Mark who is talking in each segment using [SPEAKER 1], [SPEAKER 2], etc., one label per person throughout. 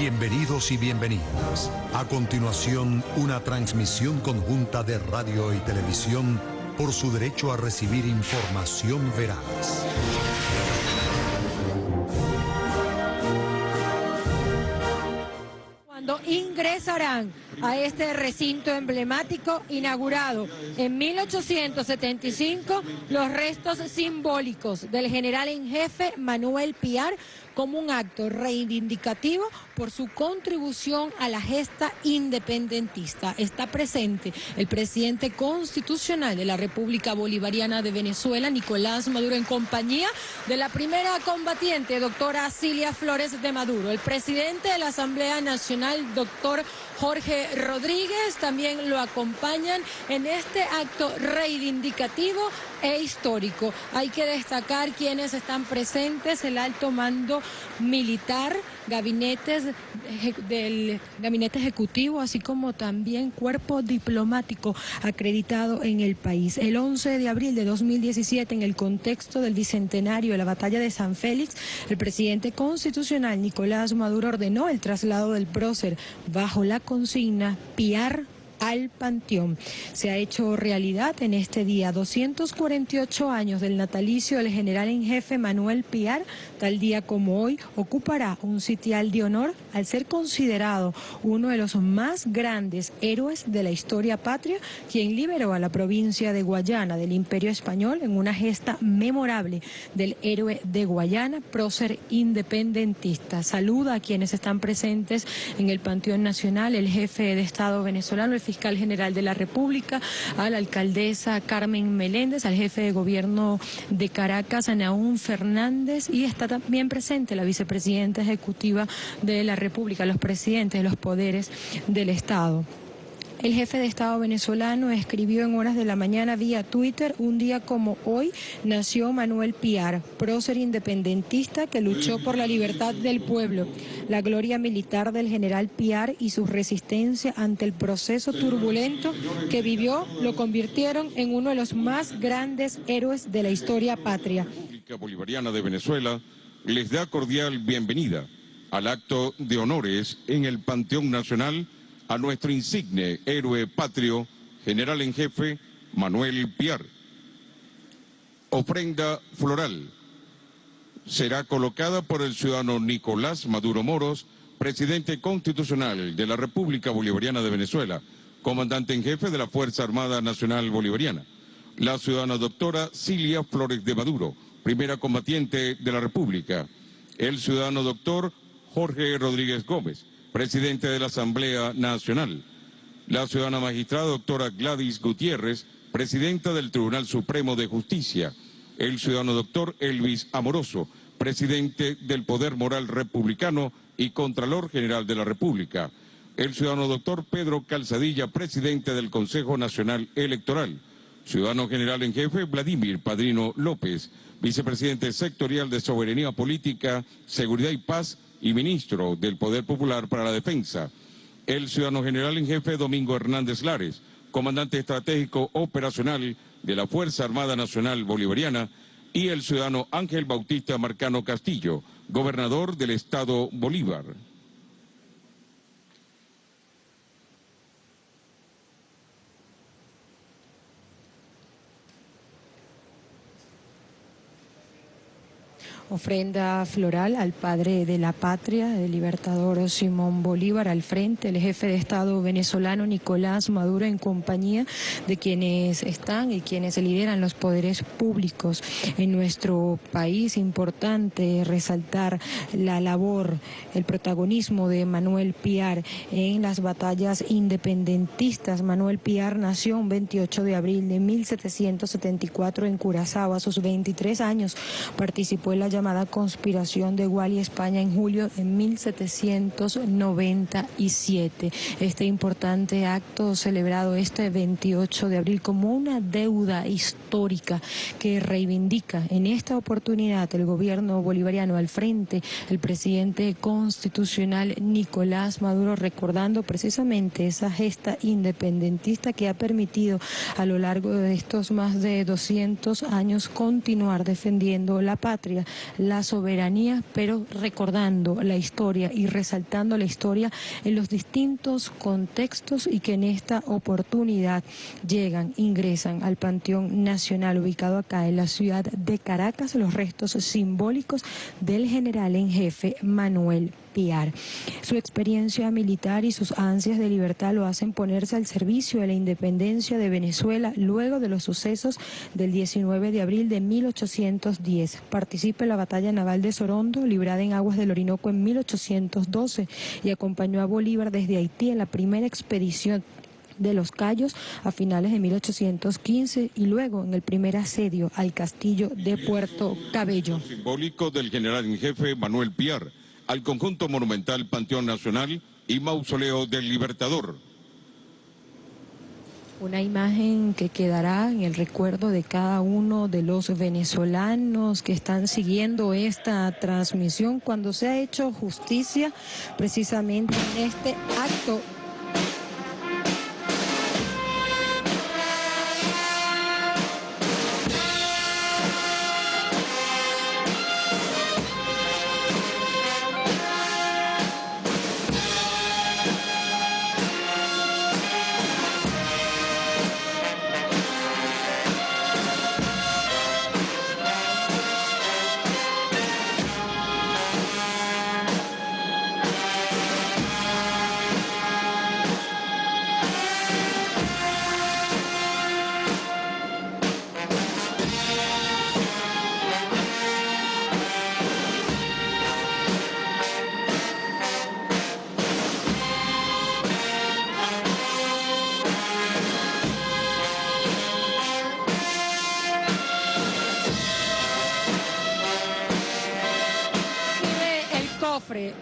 [SPEAKER 1] Bienvenidos y bienvenidas. A continuación, una transmisión conjunta de radio y televisión por su derecho a recibir información veraz.
[SPEAKER 2] Cuando ingresarán a este recinto emblemático inaugurado en 1875 los restos simbólicos del general en jefe Manuel Piar, como un acto reivindicativo por su contribución a la gesta independentista. Está presente el presidente constitucional de la República Bolivariana de Venezuela, Nicolás Maduro, en compañía de la primera combatiente, doctora Cilia Flores de Maduro, el presidente de la Asamblea Nacional, doctor Jorge Rodríguez. También lo acompañan en este acto reivindicativo e histórico. Hay que destacar quienes están presentes: el alto mando militar, gabinetes del gabinete ejecutivo, así como también cuerpo diplomático acreditado en el país. El 11 de abril de 2017, en el contexto del bicentenario de la batalla de San Félix, el presidente constitucional Nicolás Maduro ordenó el traslado del prócer bajo la consigna Piar al Panteón. Se ha hecho realidad en este día, 248 años del natalicio del general en jefe Manuel Piar. Tal día como hoy ocupará un sitial de honor al ser considerado uno de los más grandes héroes de la historia patria, quien liberó a la provincia de Guayana del Imperio Español en una gesta memorable del héroe de Guayana, prócer independentista. Saluda a quienes están presentes en el Panteón Nacional, el jefe de Estado venezolano, el fiscal general de la República, a la alcaldesa Carmen Meléndez, al jefe de gobierno de Caracas, Anaún Fernández, y está también presente la vicepresidenta ejecutiva de la República, los presidentes de los poderes del Estado. El jefe de Estado venezolano escribió en horas de la mañana vía Twitter: un día como hoy nació Manuel Piar, prócer independentista que luchó por la libertad del pueblo. La gloria militar del general Piar y su resistencia ante el proceso turbulento que vivió lo convirtieron en uno de los más grandes héroes de la historia patria.
[SPEAKER 3] La República Bolivariana de Venezuela les da cordial bienvenida al acto de honores en el Panteón Nacional a nuestro insigne héroe patrio, general en jefe Manuel Piar. Ofrenda floral será colocada por el ciudadano Nicolás Maduro Moros, presidente constitucional de la República Bolivariana de Venezuela, comandante en jefe de la Fuerza Armada Nacional Bolivariana. La ciudadana doctora Cilia Flores de Maduro, primera combatiente de la República. El ciudadano doctor Jorge Rodríguez Gómez, presidente de la Asamblea Nacional. La ciudadana magistrada doctora Gladys Gutiérrez, presidenta del Tribunal Supremo de Justicia. El ciudadano doctor Elvis Amoroso, presidente del Poder Moral Republicano y Contralor General de la República. El ciudadano doctor Pedro Calzadilla, presidente del Consejo Nacional Electoral. Ciudadano general en jefe Vladimir Padrino López, vicepresidente sectorial de Soberanía Política, Seguridad y Paz y ministro del Poder Popular para la Defensa. El ciudadano general en jefe Domingo Hernández Lares, comandante estratégico operacional de la Fuerza Armada Nacional Bolivariana, y el ciudadano Ángel Bautista Marcano Castillo, gobernador del Estado Bolívar.
[SPEAKER 2] Ofrenda floral al padre de la patria, el libertador Simón Bolívar. Al frente, el jefe de Estado venezolano Nicolás Maduro, en compañía de quienes están y quienes lideran los poderes públicos en nuestro país. Importante resaltar la labor, el protagonismo de Manuel Piar en las batallas independentistas. Manuel Piar nació un 28 de abril de 1774 en Curazao. A sus 23 años participó en la llamada conspiración de Gual y España en julio de 1797. Este importante acto celebrado este 28 de abril como una deuda histórica que reivindica en esta oportunidad el gobierno bolivariano, al frente el presidente constitucional Nicolás Maduro, recordando precisamente esa gesta independentista que ha permitido a lo largo de estos más de 200 años continuar defendiendo la patria, la soberanía, pero recordando la historia y resaltando la historia en los distintos contextos, y que en esta oportunidad ingresan al Panteón Nacional ubicado acá en la ciudad de Caracas los restos simbólicos del general en jefe Manuel Piar. Su experiencia militar y sus ansias de libertad lo hacen ponerse al servicio de la independencia de Venezuela luego de los sucesos del 19 de abril de 1810. Participa en la batalla naval de Sorondo, librada en aguas del Orinoco en 1812, y acompañó a Bolívar desde Haití en la primera expedición de Los Cayos a finales de 1815 y luego en el primer asedio al castillo de Puerto Cabello.
[SPEAKER 3] Simbólico del general en jefe Manuel Piar al conjunto monumental Panteón Nacional y Mausoleo del Libertador.
[SPEAKER 2] Una imagen que quedará en el recuerdo de cada uno de los venezolanos que están siguiendo esta transmisión, cuando se ha hecho justicia precisamente en este acto.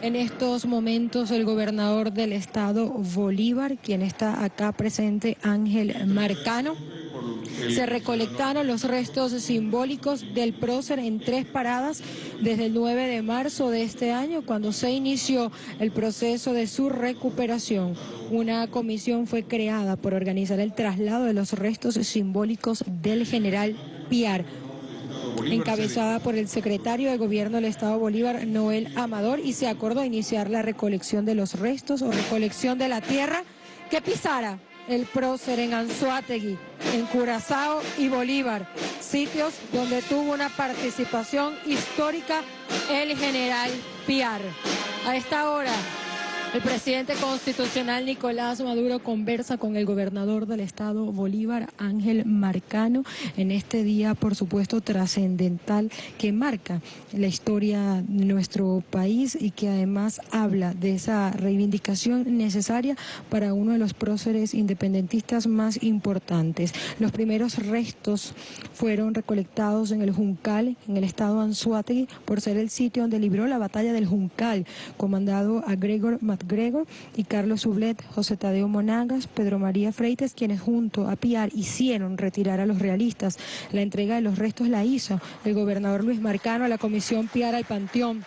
[SPEAKER 2] En estos momentos el gobernador del estado Bolívar, quien está acá presente, Ángel Marcano. Se recolectaron los restos simbólicos del prócer en 3 paradas desde el 9 de marzo de este año, cuando se inició el proceso de su recuperación. Una comisión fue creada por organizar el traslado de los restos simbólicos del general Piar, encabezada por el secretario de Gobierno del Estado Bolívar, Noel Amador, y se acordó iniciar la recolección de los restos o recolección de la tierra que pisara el prócer en Anzoátegui, en Curazao y Bolívar, sitios donde tuvo una participación histórica el general Piar. A esta hora, el presidente constitucional Nicolás Maduro conversa con el gobernador del estado Bolívar, Ángel Marcano, en este día, por supuesto, trascendental que marca la historia de nuestro país y que además habla de esa reivindicación necesaria para uno de los próceres independentistas más importantes. Los primeros restos fueron recolectados en el Juncal, en el estado Anzoátegui, por ser el sitio donde libró la batalla del Juncal, comandado a Gregor MacGregor y Carlos Sublet, José Tadeo Monagas, Pedro María Freites, quienes junto a Piar hicieron retirar a los realistas. La entrega de los restos la hizo el gobernador Luis Marcano a la comisión Piar al Panteón.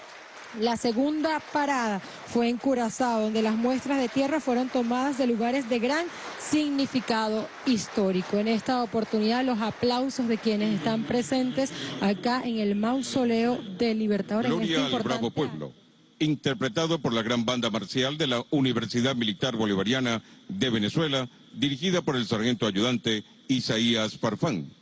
[SPEAKER 2] La segunda parada fue en Curazao, donde las muestras de tierra fueron tomadas de lugares de gran significado histórico. En esta oportunidad, los aplausos de quienes están presentes acá en el Mausoleo del Libertador.
[SPEAKER 3] Gloria al Bravo Pueblo, interpretado por la gran banda marcial de la Universidad Militar Bolivariana de Venezuela, dirigida por el sargento ayudante Isaías Farfán.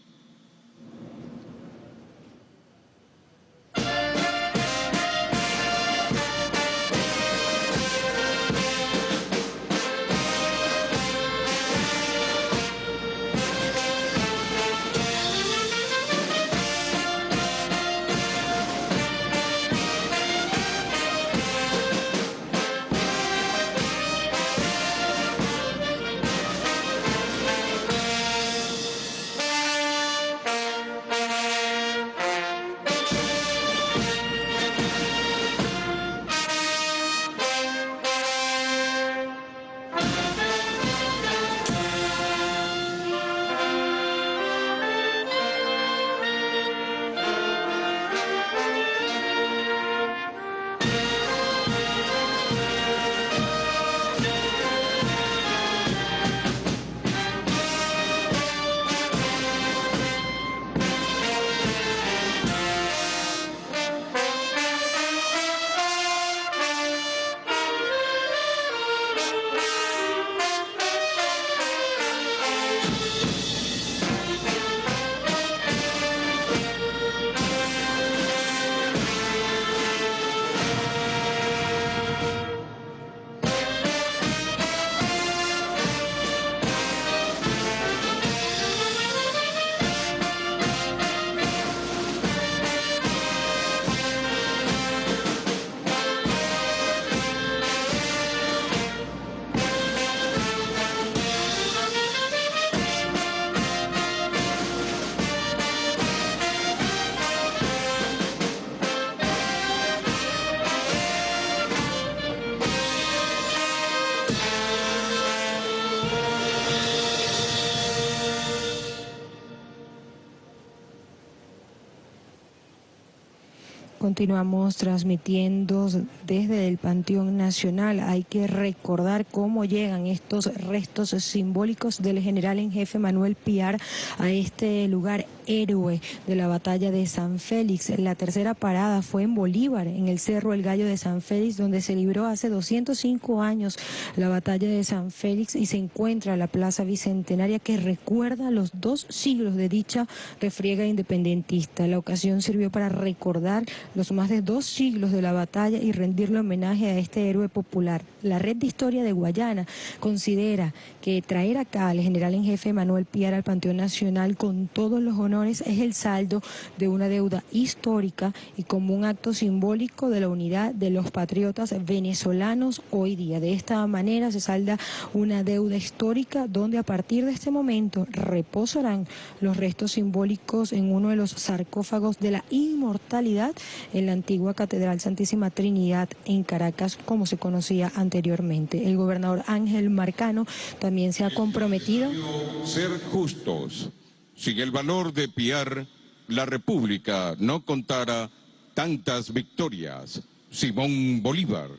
[SPEAKER 2] Continuamos transmitiendo desde el Panteón Nacional. Hay que recordar cómo llegan estos restos simbólicos del general en jefe Manuel Piar a este lugar héroe de la batalla de San Félix. La tercera parada fue en Bolívar, en el Cerro El Gallo de San Félix, donde se libró hace 205 años la batalla de San Félix, y se encuentra la Plaza Bicentenaria que recuerda los 2 siglos de dicha refriega independentista. La ocasión sirvió para recordar los más de 2 siglos de la batalla y rendirle homenaje a este héroe popular. La Red de Historia de Guayana considera que traer acá al general en jefe Manuel Piar al Panteón Nacional con todos los honores es el saldo de una deuda histórica y como un acto simbólico de la unidad de los patriotas venezolanos hoy día. De esta manera se salda una deuda histórica donde a partir de este momento reposarán los restos simbólicos en uno de los sarcófagos de la inmortalidad en la antigua Catedral Santísima Trinidad en Caracas, como se conocía anteriormente. El gobernador Ángel Marcano también se ha comprometido.
[SPEAKER 3] Ser justos. Sin el valor de Piar, la República no contara tantas victorias. Simón Bolívar.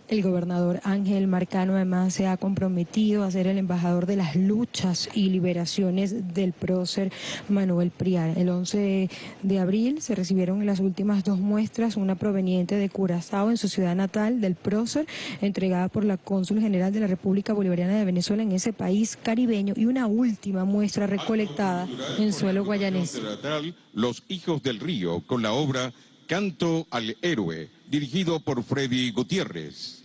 [SPEAKER 2] El gobernador Ángel Marcano además se ha comprometido a ser el embajador de las luchas y liberaciones del prócer Manuel Piar. El 11 de abril se recibieron las últimas 2 muestras, una proveniente de Curazao en su ciudad natal del prócer, entregada por la cónsul general de la República Bolivariana de Venezuela en ese país caribeño, y una última muestra recolectada en suelo guayanés.
[SPEAKER 3] Los Hijos del Río, con la obra Canto al Héroe, dirigido por Freddy Gutiérrez.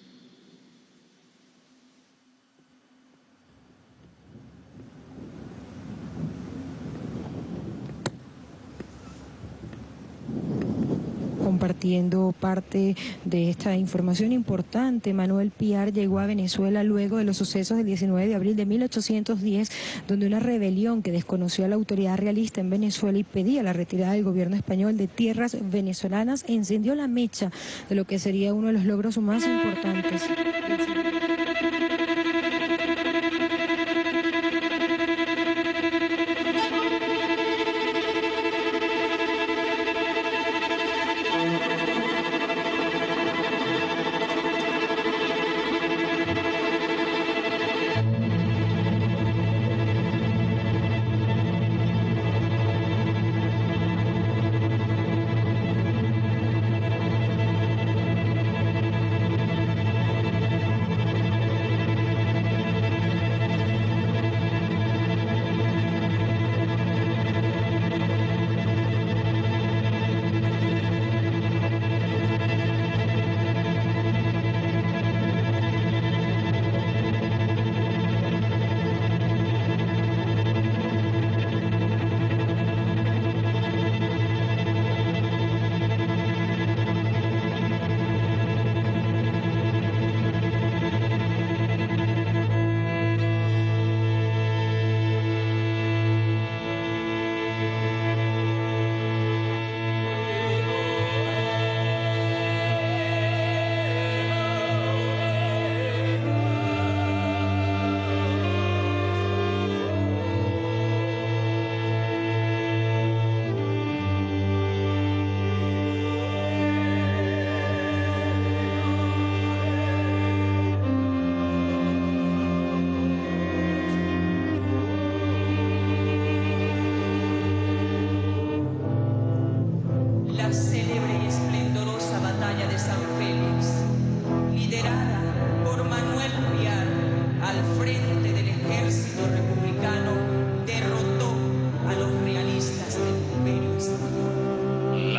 [SPEAKER 2] Compartiendo parte de esta información importante, Manuel Piar llegó a Venezuela luego de los sucesos del 19 de abril de 1810, donde una rebelión que desconoció a la autoridad realista en Venezuela y pedía la retirada del gobierno español de tierras venezolanas encendió la mecha de lo que sería uno de los logros más importantes.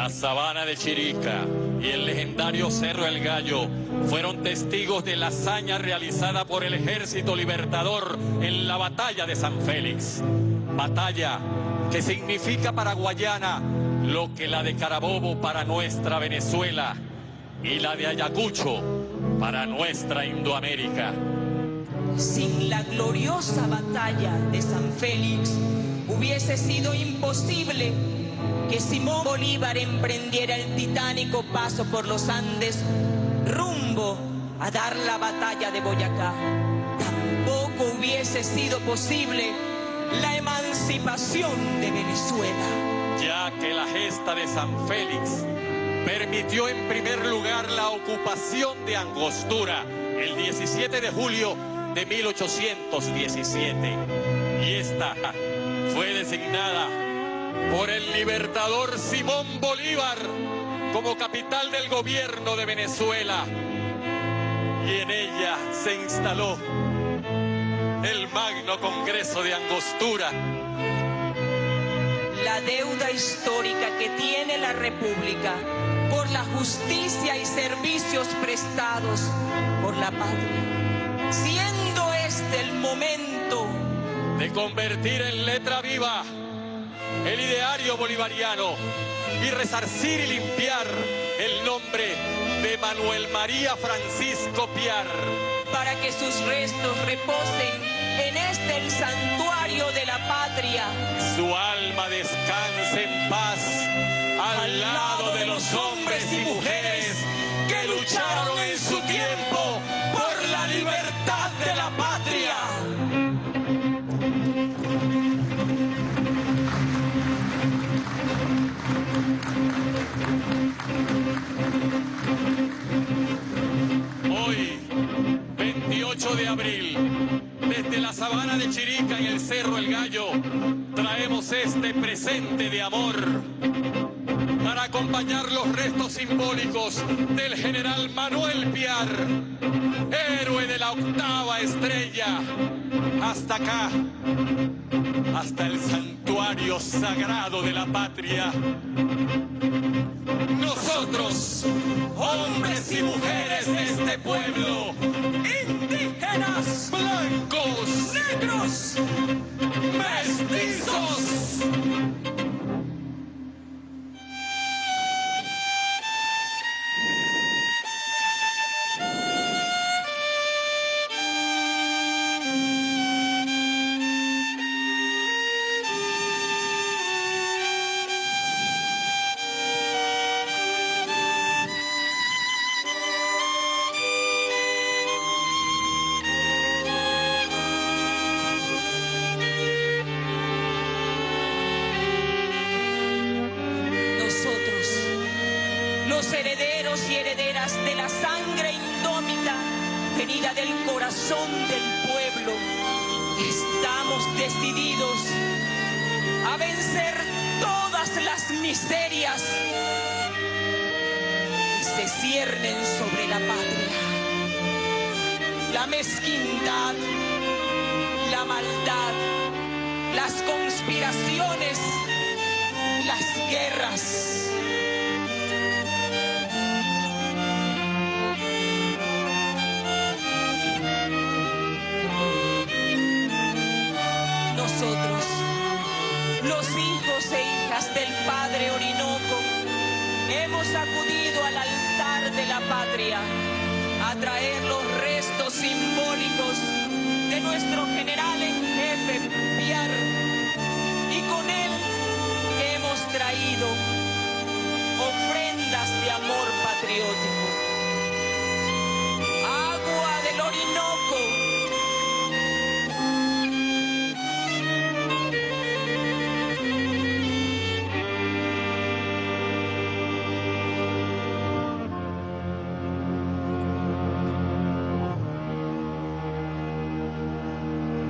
[SPEAKER 4] Sabana de Chirica y el legendario Cerro El Gallo fueron testigos de la hazaña realizada por el Ejército Libertador en la batalla de San Félix. Batalla que significa para Guayana lo que la de Carabobo para nuestra Venezuela y la de Ayacucho para nuestra Indoamérica.
[SPEAKER 5] Sin la gloriosa batalla de San Félix hubiese sido imposible que Simón Bolívar emprendiera el titánico paso por los Andes rumbo a dar la batalla de Boyacá. Tampoco hubiese sido posible la emancipación de Venezuela.
[SPEAKER 4] ya que la gesta de San Félix permitió en primer lugar la ocupación de Angostura el 17 de julio de 1817. Y esta fue designada por el libertador Simón Bolívar como capital del gobierno de Venezuela. Y en ella se instaló el Magno Congreso de Angostura.
[SPEAKER 5] La deuda histórica que tiene la República por la justicia y servicios prestados por la patria, siendo este el momento
[SPEAKER 4] de convertir en letra viva el ideario bolivariano y resarcir y limpiar el nombre de Manuel María Francisco Piar,
[SPEAKER 5] para que sus restos reposen en este el santuario de la patria.
[SPEAKER 4] Su alma descanse en paz al lado de los hombres y mujeres que lucharon en su tiempo por la libertad de la patria. Hoy, 28 de abril, desde la sabana de Chirica en el Cerro El Gallo, traemos este presente de amor para acompañar los restos simbólicos del general Manuel Piar, héroe de la 8ª estrella, hasta acá, hasta el santuario sagrado de la patria. Nosotros, hombres y mujeres de este pueblo, indígenas, blancos, negros, mestizos, los herederos y herederas de la sangre indómita venida del corazón del pueblo, estamos decididos a vencer todas las miserias que se ciernen sobre la patria. La mezquindad, la maldad, las conspiraciones, las guerras. Nosotros, los hijos e hijas del Padre Orinoco, hemos acudido al altar de la patria a traer los restos simbólicos de nuestro general en jefe Piar, y con él hemos traído ofrendas de amor patriótico. Agua del Orinoco,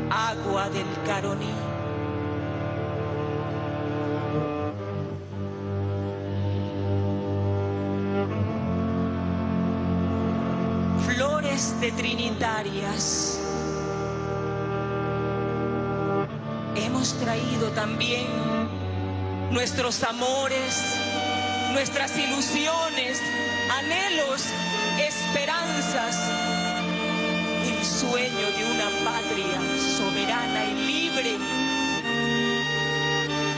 [SPEAKER 4] agua del Caroní. Flores de trinitarias. Hemos traído también nuestros amores, nuestras ilusiones, anhelos, esperanzas, el sueño de una patria soberana y libre,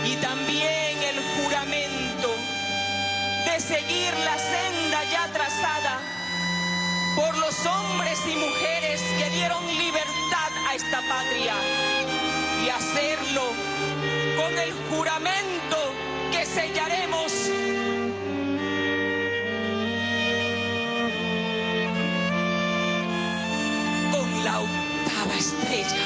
[SPEAKER 4] y también el juramento de seguir la senda ya trazada por los hombres y mujeres que dieron libertad a esta patria, y hacerlo con el juramento que sellaremos con la 8ª estrella.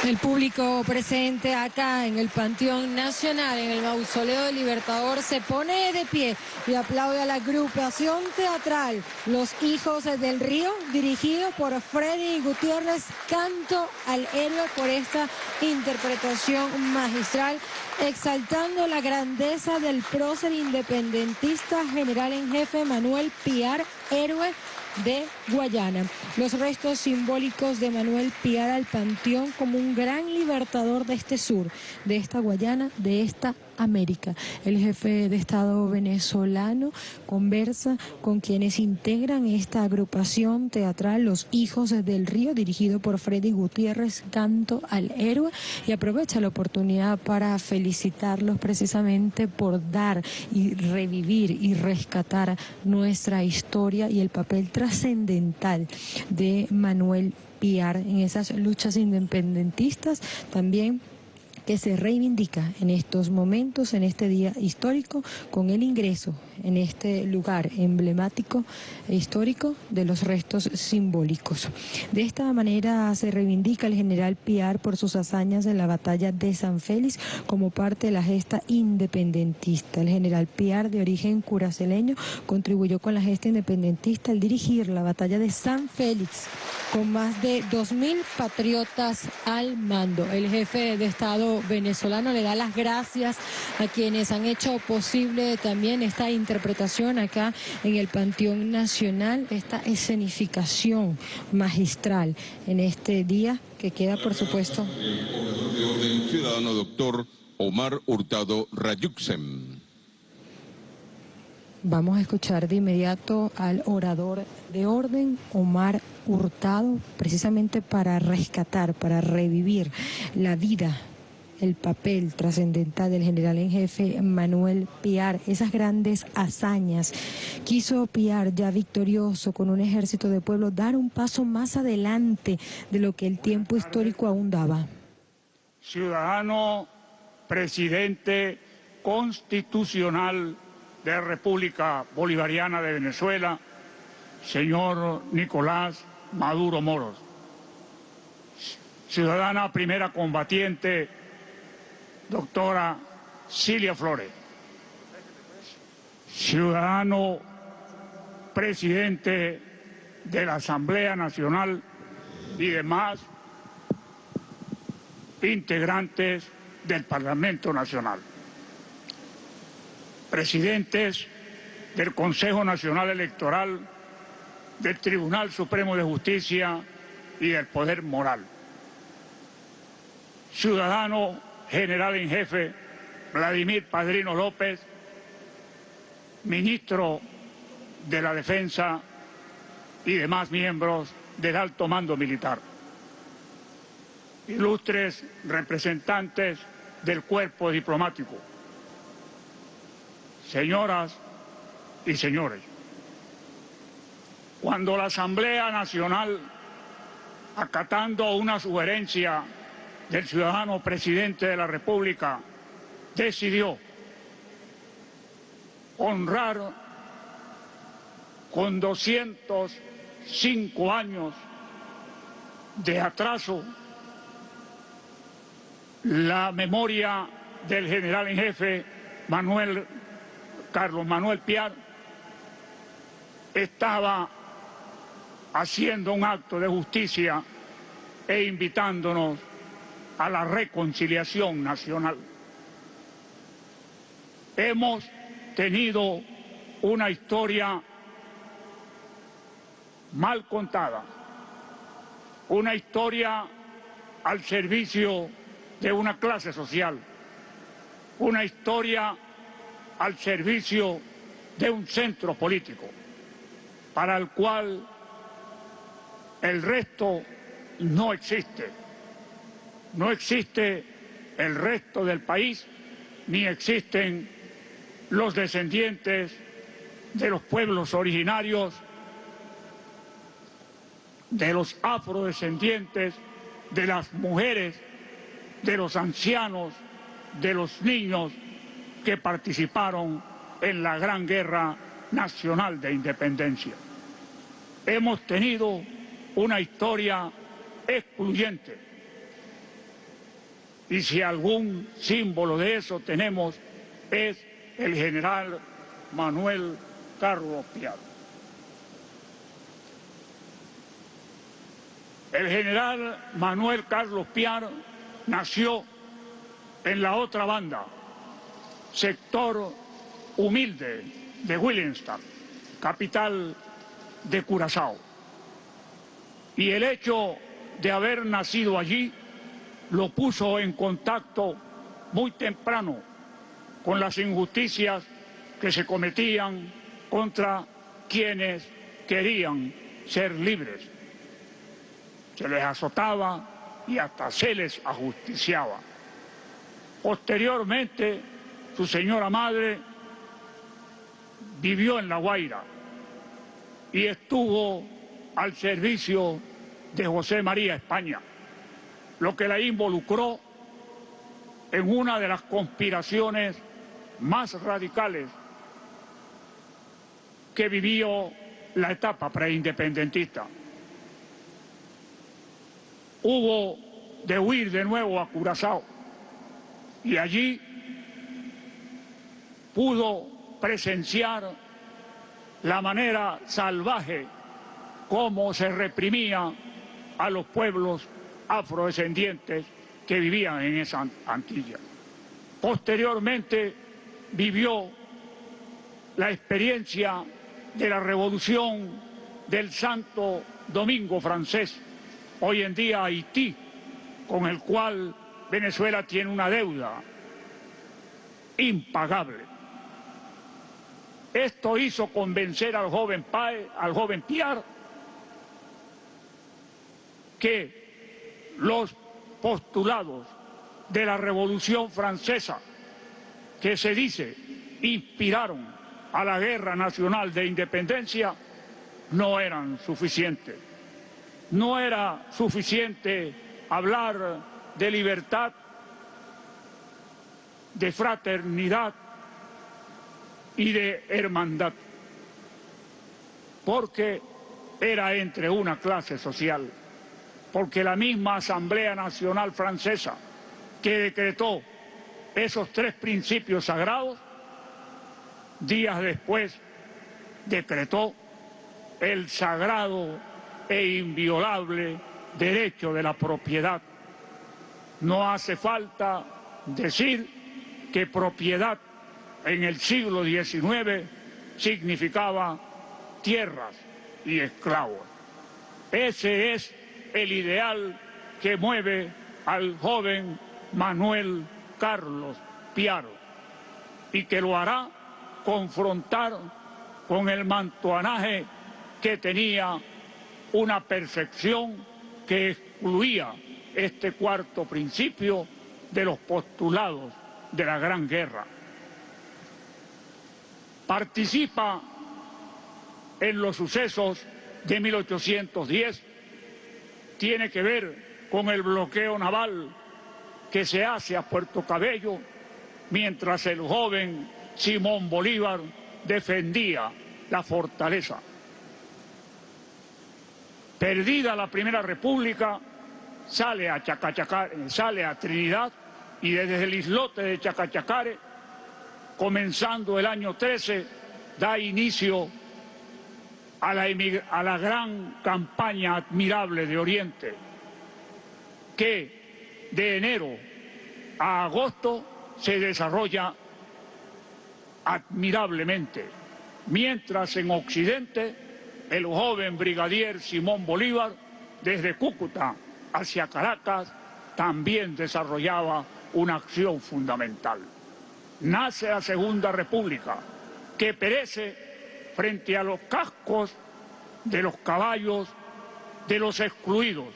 [SPEAKER 2] El público presente acá en el Panteón Nacional, en el Mausoleo del Libertador, se pone de pie y aplaude a la agrupación teatral Los Hijos del Río, dirigido por Freddy Gutiérrez, Canto al Héroe, por esta interpretación magistral, exaltando la grandeza del prócer independentista general en jefe Manuel Piar, héroe de Guayana. Los restos simbólicos de Manuel Piar al panteón como un gran libertador de este sur, de esta Guayana, de esta América. El jefe de Estado venezolano conversa con quienes integran esta agrupación teatral Los Hijos del Río, dirigido por Freddy Gutiérrez, Canto al Héroe, y aprovecha la oportunidad para felicitarlos precisamente por dar y revivir y rescatar nuestra historia y el papel trascendental de Manuel Piar en esas luchas independentistas, también que se reivindica en estos momentos, en este día histórico, con el ingreso en este lugar emblemático e histórico de los restos simbólicos. De esta manera se reivindica el general Piar por sus hazañas en la batalla de San Félix como parte de la gesta independentista. El general Piar, de origen curaceleño, contribuyó con la gesta independentista al dirigir la batalla de San Félix, con más de 2.000 patriotas al mando. El jefe de Estado venezolano le da las gracias a quienes han hecho posible también esta interpretación acá en el Panteón Nacional, esta escenificación magistral en este día que queda, por supuesto.
[SPEAKER 3] El ciudadano doctor Omar Hurtado Rayuxem.
[SPEAKER 2] Vamos a escuchar de inmediato al orador de orden, Omar Hurtado, precisamente para rescatar, para revivir la vida, el papel trascendental del general en jefe Manuel Piar, esas grandes hazañas. Quiso Piar, ya victorioso con un ejército de pueblo, dar un paso más adelante de lo que el tiempo histórico aún daba.
[SPEAKER 6] Ciudadano presidente constitucional de la República Bolivariana de Venezuela, señor Nicolás Maduro Moros. Ciudadana primera combatiente, doctora Cilia Flores. Ciudadano presidente de la Asamblea Nacional y demás integrantes del Parlamento Nacional. Presidentes del Consejo Nacional Electoral, del Tribunal Supremo de Justicia y del Poder Moral. Ciudadano general en jefe Vladimir Padrino López, ministro de la Defensa y demás miembros del alto mando militar. Ilustres representantes del cuerpo diplomático. Señoras y señores, cuando la Asamblea Nacional, acatando una sugerencia del ciudadano presidente de la República, decidió honrar con 205 años de atraso la memoria del general en jefe Carlos Manuel Piar, estaba haciendo un acto de justicia e invitándonos a la reconciliación nacional. Hemos tenido una historia mal contada, una historia al servicio de una clase social, una historia al servicio de un centro político, para el cual el resto no existe. No existe el resto del país, ni existen los descendientes de los pueblos originarios, de los afrodescendientes, de las mujeres, de los ancianos, de los niños que participaron en la Gran Guerra Nacional de Independencia. Hemos tenido una historia excluyente, Y si algún símbolo de eso tenemos, es el general Manuel Carlos Piar. El general Manuel Carlos Piar nació en la otra banda, sector humilde de Willemstad, capital de Curazao. Y el hecho de haber nacido allí lo puso en contacto muy temprano con las injusticias que se cometían contra quienes querían ser libres. Se les azotaba y hasta se les ajusticiaba. Posteriormente, su señora madre vivió en La Guaira y estuvo al servicio de José María España, lo que la involucró en una de las conspiraciones más radicales que vivió la etapa preindependentista. Hubo de huir de nuevo a Curazao y allí pudo presenciar la manera salvaje como se reprimía a los pueblos afrodescendientes que vivían en esa Antilla. Posteriormente vivió la experiencia de la revolución del Santo Domingo francés, hoy en día Haití, con el cual Venezuela tiene una deuda impagable. Esto hizo convencer al joven Piar, que los postulados de la Revolución Francesa, que se dice inspiraron a la Guerra Nacional de Independencia, no eran suficientes. No era suficiente hablar de libertad, de fraternidad y de hermandad, porque era entre una clase social, porque la misma Asamblea Nacional Francesa que decretó esos tres principios sagrados, días después decretó el sagrado e inviolable derecho de la propiedad. No hace falta decir que propiedad en el siglo XIX significaba tierras y esclavos. Ese es el ideal que mueve al joven Manuel Carlos Piar y que lo hará confrontar con el mantuanaje que tenía una percepción que excluía este cuarto principio de los postulados de la Gran Guerra. Participa en los sucesos de 1810, tiene que ver con el bloqueo naval que se hace a Puerto Cabello, mientras el joven Simón Bolívar defendía la fortaleza. Perdida la Primera República, sale a Trinidad y desde el islote de Chacachacare, comenzando el año 13, da inicio a la gran campaña admirable de Oriente, que de enero a agosto se desarrolla admirablemente, mientras en Occidente el joven brigadier Simón Bolívar, desde Cúcuta hacia Caracas, también desarrollaba una acción fundamental. Nace la Segunda República, que perece frente a los cascos de los caballos de los excluidos,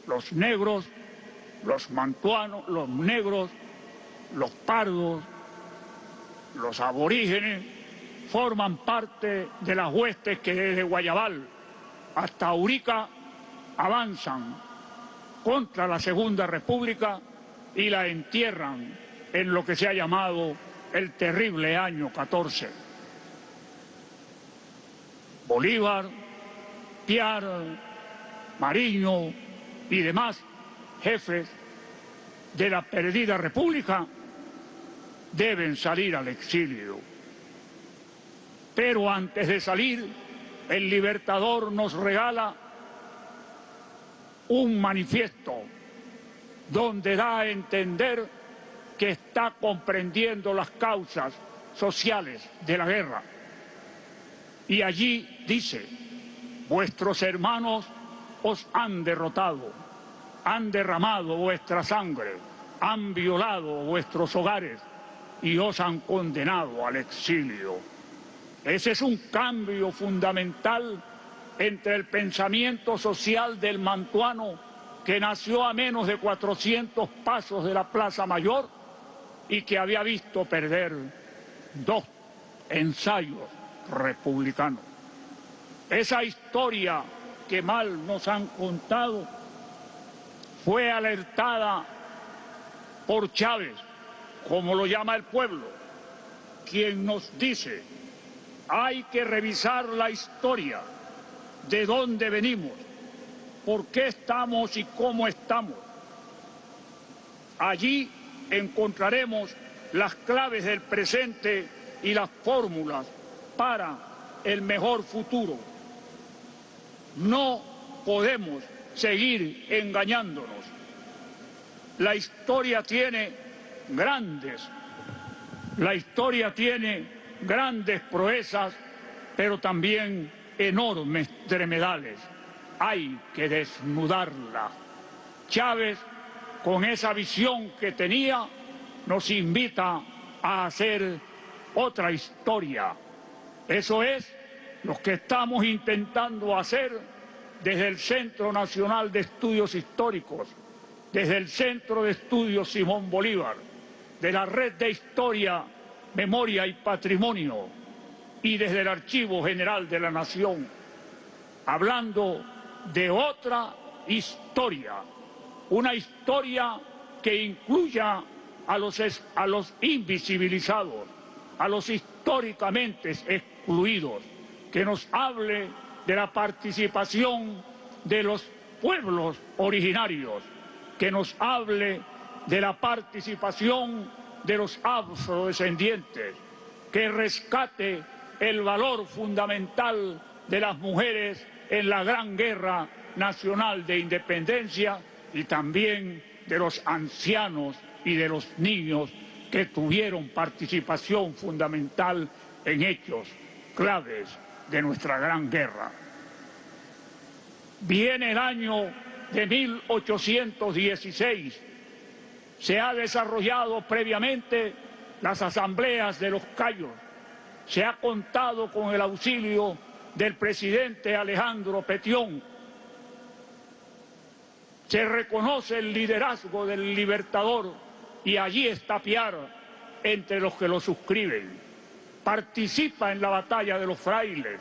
[SPEAKER 6] los negros, los mantuanos, los negros, los pardos, los aborígenes, forman parte de las huestes que desde Guayabal hasta Urica avanzan contra la Segunda República y la entierran en lo que se ha llamado el terrible año 14. Bolívar, Piar, Mariño y demás jefes de la perdida república deben salir al exilio. Pero antes de salir, el Libertador nos regala un manifiesto donde da a entender que está comprendiendo las causas sociales de la guerra. Y allí dice: vuestros hermanos os han derrotado, han derramado vuestra sangre, han violado vuestros hogares y os han condenado al exilio. Ese es un cambio fundamental entre el pensamiento social del mantuano, que nació a menos de 400 pasos de la Plaza Mayor y que había visto perder 2 ensayos republicanos. Esa historia que mal nos han contado fue alertada por Chávez, como lo llama el pueblo, quien nos dice: hay que revisar la historia, de dónde venimos, por qué estamos y cómo estamos. Allí encontraremos las claves del presente y las fórmulas para el mejor futuro. No podemos seguir engañándonos. La historia tiene grandes proezas, pero también enormes tremedales. Hay que desnudarla. Chávez, con esa visión que tenía, nos invita a hacer otra historia. Eso es lo que estamos intentando hacer desde el Centro Nacional de Estudios Históricos, desde el Centro de Estudios Simón Bolívar, de la Red de Historia, Memoria y Patrimonio, y desde el Archivo General de la Nación, hablando de otra historia, una historia que incluya a los invisibilizados, a los históricamente excluidos, que nos hable de la participación de los pueblos originarios, que nos hable de la participación de los afrodescendientes, que rescate el valor fundamental de las mujeres en la Gran Guerra Nacional de Independencia, y también de los ancianos y de los niños que tuvieron participación fundamental en hechos claves de nuestra Gran Guerra. Viene el año de 1816. Se ha desarrollado previamente las asambleas de los Cayos. Se ha contado con el auxilio del presidente Alejandro Petión. Se reconoce el liderazgo del Libertador y allí está Piar entre los que lo suscriben. Participa en la batalla de los frailes.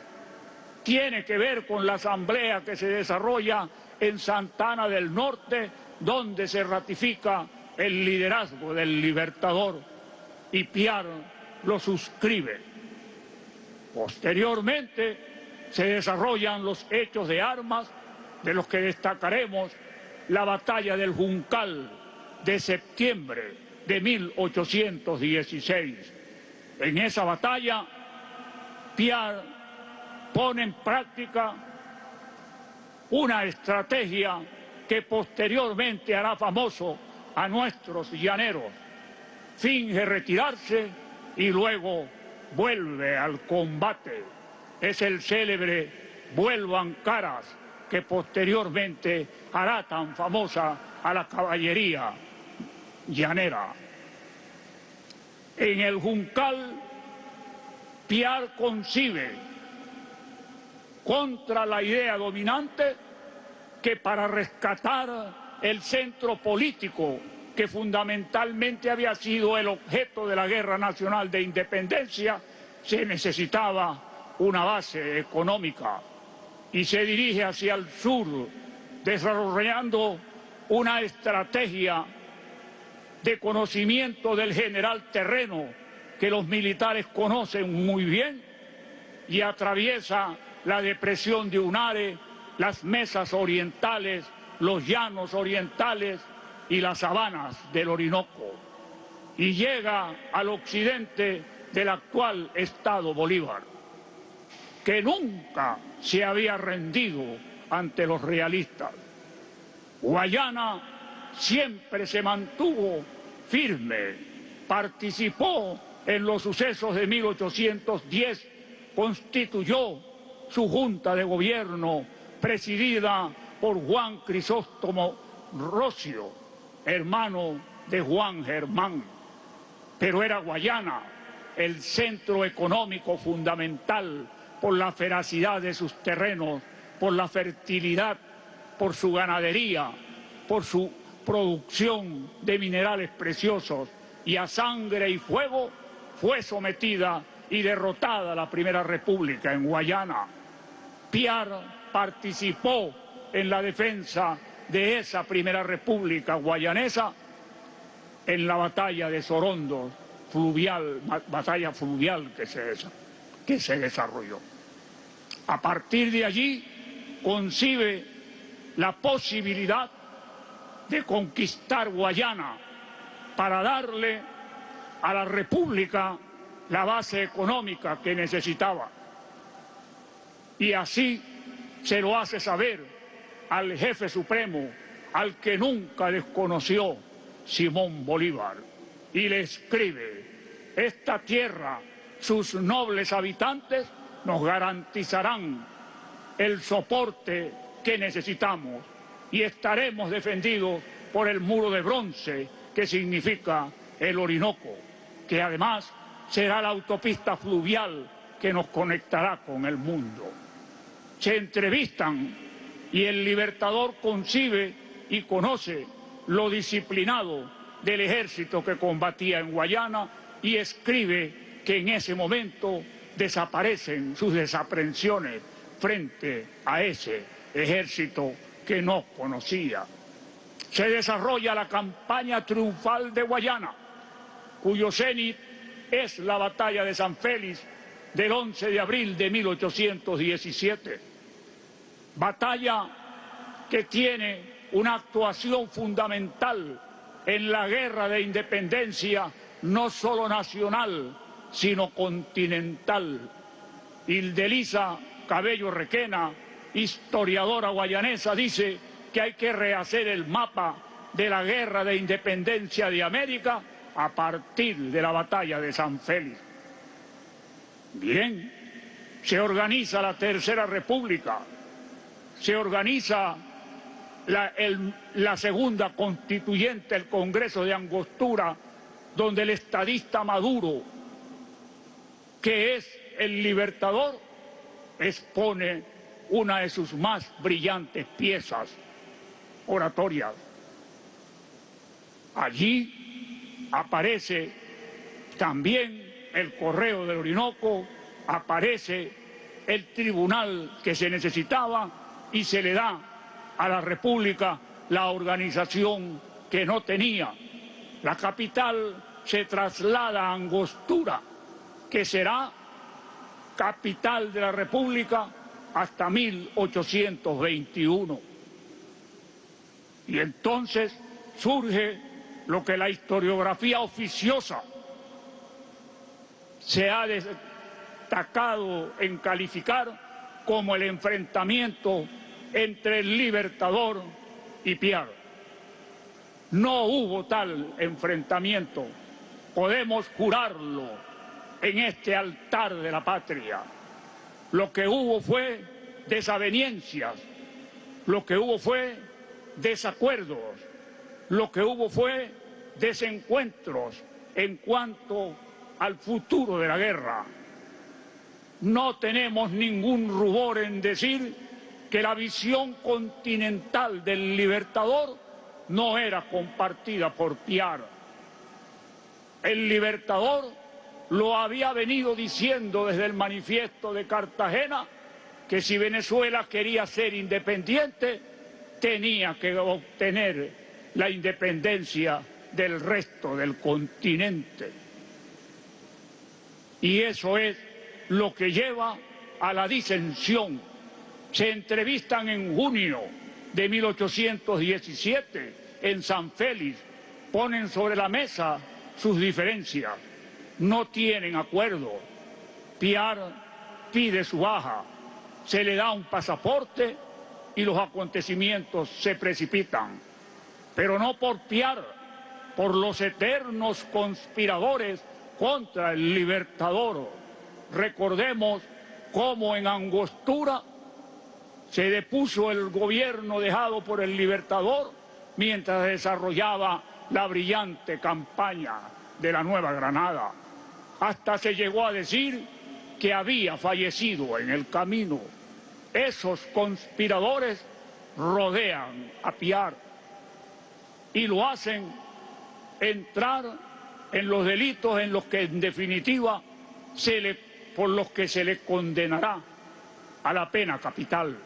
[SPEAKER 6] Tiene que ver con la asamblea que se desarrolla en Santa Ana del Norte, donde se ratifica el liderazgo del Libertador, y Piar lo suscribe. Posteriormente se desarrollan los hechos de armas, de los que destacaremos la batalla del Juncal de septiembre de 1816. En esa batalla, Piar pone en práctica una estrategia que posteriormente hará famoso a nuestros llaneros. Finge retirarse y luego vuelve al combate. Es el célebre "vuelvan caras", que posteriormente hará tan famosa a la caballería llanera. En el Juncal, Piar concibe, contra la idea dominante, que para rescatar el centro político que fundamentalmente había sido el objeto de la Guerra Nacional de Independencia, se necesitaba una base económica, y se dirige hacia el sur, desarrollando una estrategia de conocimiento del general terreno que los militares conocen muy bien, y atraviesa la depresión de Unare, las mesas orientales, los llanos orientales, y las sabanas del Orinoco y llega al occidente del actual estado Bolívar, que nunca se había rendido ante los realistas. Guayana siempre se mantuvo firme, participó en los sucesos de 1810, constituyó su junta de gobierno presidida por Juan Crisóstomo Rocio, hermano de Juan Germán. Pero era Guayana el centro económico fundamental por la feracidad de sus terrenos, por la fertilidad, por su ganadería, por su producción de minerales preciosos, y a sangre y fuego fue sometida y derrotada la Primera República en Guayana. Piar participó en la defensa de esa Primera República guayanesa en la batalla de Sorondo, batalla fluvial que se desarrolló. A partir de allí concibe la posibilidad de conquistar Guayana para darle a la República la base económica que necesitaba. Y así se lo hace saber al jefe supremo, al que nunca desconoció, Simón Bolívar, y le escribe: esta tierra, sus nobles habitantes nos garantizarán el soporte que necesitamos y estaremos defendidos por el muro de bronce que significa el Orinoco, que además será la autopista fluvial que nos conectará con el mundo. Se entrevistan y el Libertador concibe y conoce lo disciplinado del ejército que combatía en Guayana y escribe que en ese momento desaparecen sus desaprensiones frente a ese ejército que no conocía. Se desarrolla la campaña triunfal de Guayana, cuyo cenit es la batalla de San Félix del 11 de abril de 1817. Batalla que tiene una actuación fundamental en la guerra de independencia, no solo nacional, sino continental. Hildelisa Cabello Requena, historiadora guayanesa, dice que hay que rehacer el mapa de la guerra de independencia de América a partir de la batalla de San Félix. Bien, se organiza la Tercera República, se organiza la segunda constituyente, el Congreso de Angostura, donde el estadista Maduro, que es el libertador, expone una de sus más brillantes piezas oratorias. Allí aparece también el Correo del Orinoco, aparece el tribunal que se necesitaba y se le da a la República la organización que no tenía. La capital se traslada a Angostura, que será capital de la República hasta 1821. Y entonces surge lo que la historiografía oficiosa se ha destacado en calificar como el enfrentamiento entre el Libertador y Piar. No hubo tal enfrentamiento, podemos jurarlo en este altar de la patria. Lo que hubo fue desavenencias, lo que hubo fue desacuerdos, lo que hubo fue desencuentros en cuanto al futuro de la guerra. No tenemos ningún rubor en decir que la visión continental del Libertador no era compartida por Piar. El Libertador lo había venido diciendo desde el manifiesto de Cartagena, que si Venezuela quería ser independiente, tenía que obtener la independencia del resto del continente. Y eso es lo que lleva a la disensión. Se entrevistan en junio de 1817 en San Félix ponen sobre la mesa sus diferencias. No tienen acuerdo. Piar pide su baja, se le da un pasaporte y los acontecimientos se precipitan. Pero no por Piar, por los eternos conspiradores contra el Libertador. Recordemos cómo en Angostura se depuso el gobierno dejado por el Libertador mientras desarrollaba la brillante campaña de la Nueva Granada. Hasta se llegó a decir que había fallecido en el camino. Esos conspiradores rodean a Piar y lo hacen entrar en los delitos en los que en definitiva por los que se le condenará a la pena capital.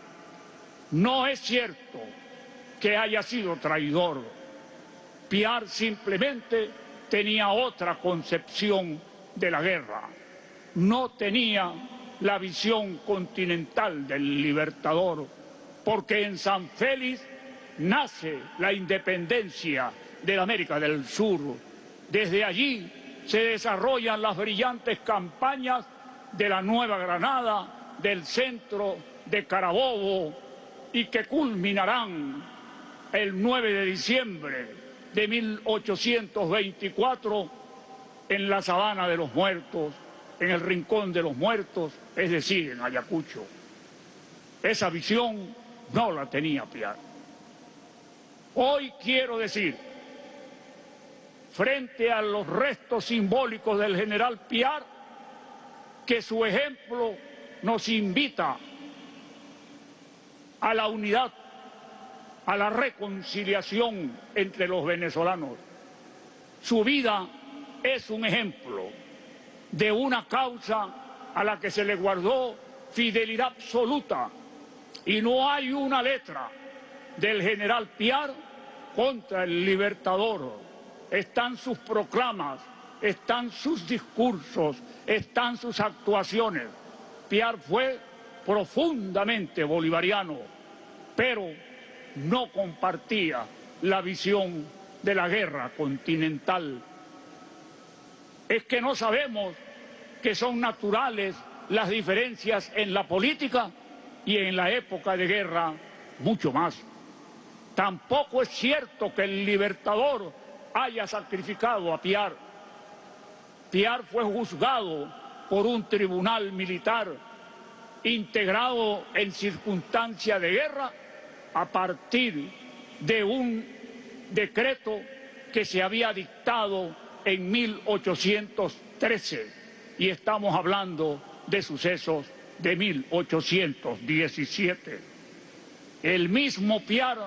[SPEAKER 6] No es cierto que haya sido traidor. Piar simplemente tenía otra concepción de la guerra. No tenía la visión continental del Libertador, porque en San Félix nace la independencia de la América del Sur. Desde allí se desarrollan las brillantes campañas de la Nueva Granada, del centro de Carabobo, y que culminarán el 9 de diciembre de 1824 en la Sabana de los Muertos, en el Rincón de los Muertos, es decir, en Ayacucho. Esa visión no la tenía Piar. Hoy quiero decir, frente a los restos simbólicos del general Piar, que su ejemplo nos invita a la unidad, a la reconciliación entre los venezolanos. Su vida es un ejemplo de una causa a la que se le guardó fidelidad absoluta, y no hay una letra del general Piar contra el Libertador. Están sus proclamas, están sus discursos, están sus actuaciones. Piar fue profundamente bolivariano, pero no compartía la visión de la guerra continental. Es que no sabemos que son naturales las diferencias en la política, y en la época de guerra mucho más. Tampoco es cierto que el Libertador haya sacrificado a Piar. Piar fue juzgado por un tribunal militar integrado en circunstancia de guerra a partir de un decreto que se había dictado en 1813, y estamos hablando de sucesos de 1817. El mismo Piar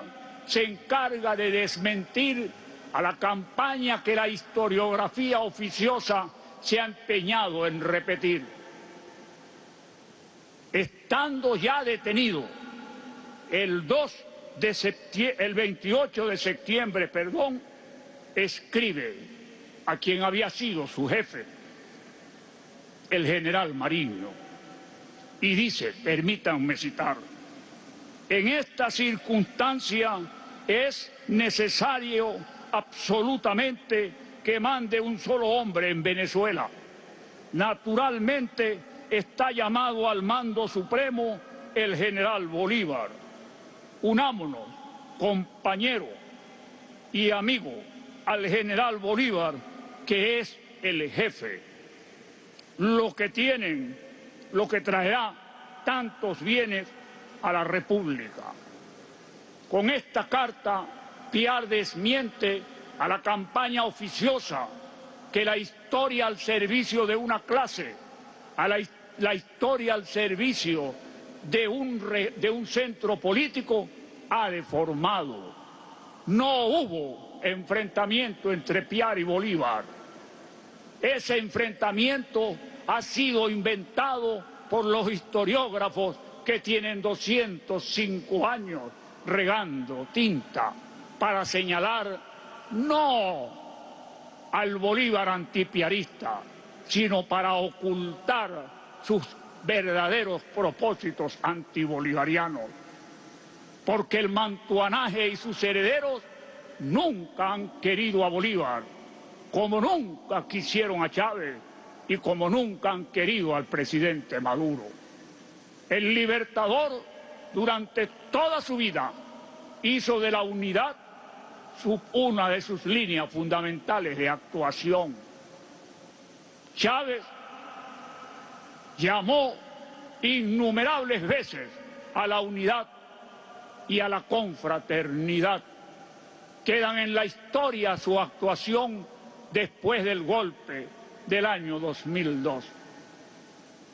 [SPEAKER 6] se encarga de desmentir a la campaña que la historiografía oficiosa se ha empeñado en repetir. Estando ya detenido el 28 de septiembre, escribe a quien había sido su jefe, el general Mariño, y dice, permítanme citar: en esta circunstancia es necesario absolutamente que mande un solo hombre en Venezuela. Naturalmente está llamado al mando supremo el general Bolívar. Unámonos, compañero y amigo, al general Bolívar, que es el jefe. Lo que traerá tantos bienes a la República. Con esta carta, Piar desmiente a la campaña oficiosa que la historia al servicio de una clase, la historia al servicio de un centro político ha deformado. No hubo enfrentamiento entre Piar y Bolívar. Ese enfrentamiento ha sido inventado por los historiógrafos que tienen 205 años regando tinta para señalar no al Bolívar antipiarista, sino para ocultar sus verdaderos propósitos antibolivarianos. Porque el mantuanaje y sus herederos nunca han querido a Bolívar, como nunca quisieron a Chávez y como nunca han querido al presidente Maduro. El libertador, durante toda su vida, hizo de la unidad una de sus líneas fundamentales de actuación. Chávez llamó innumerables veces a la unidad y a la confraternidad. Quedan en la historia su actuación después del golpe del año 2002.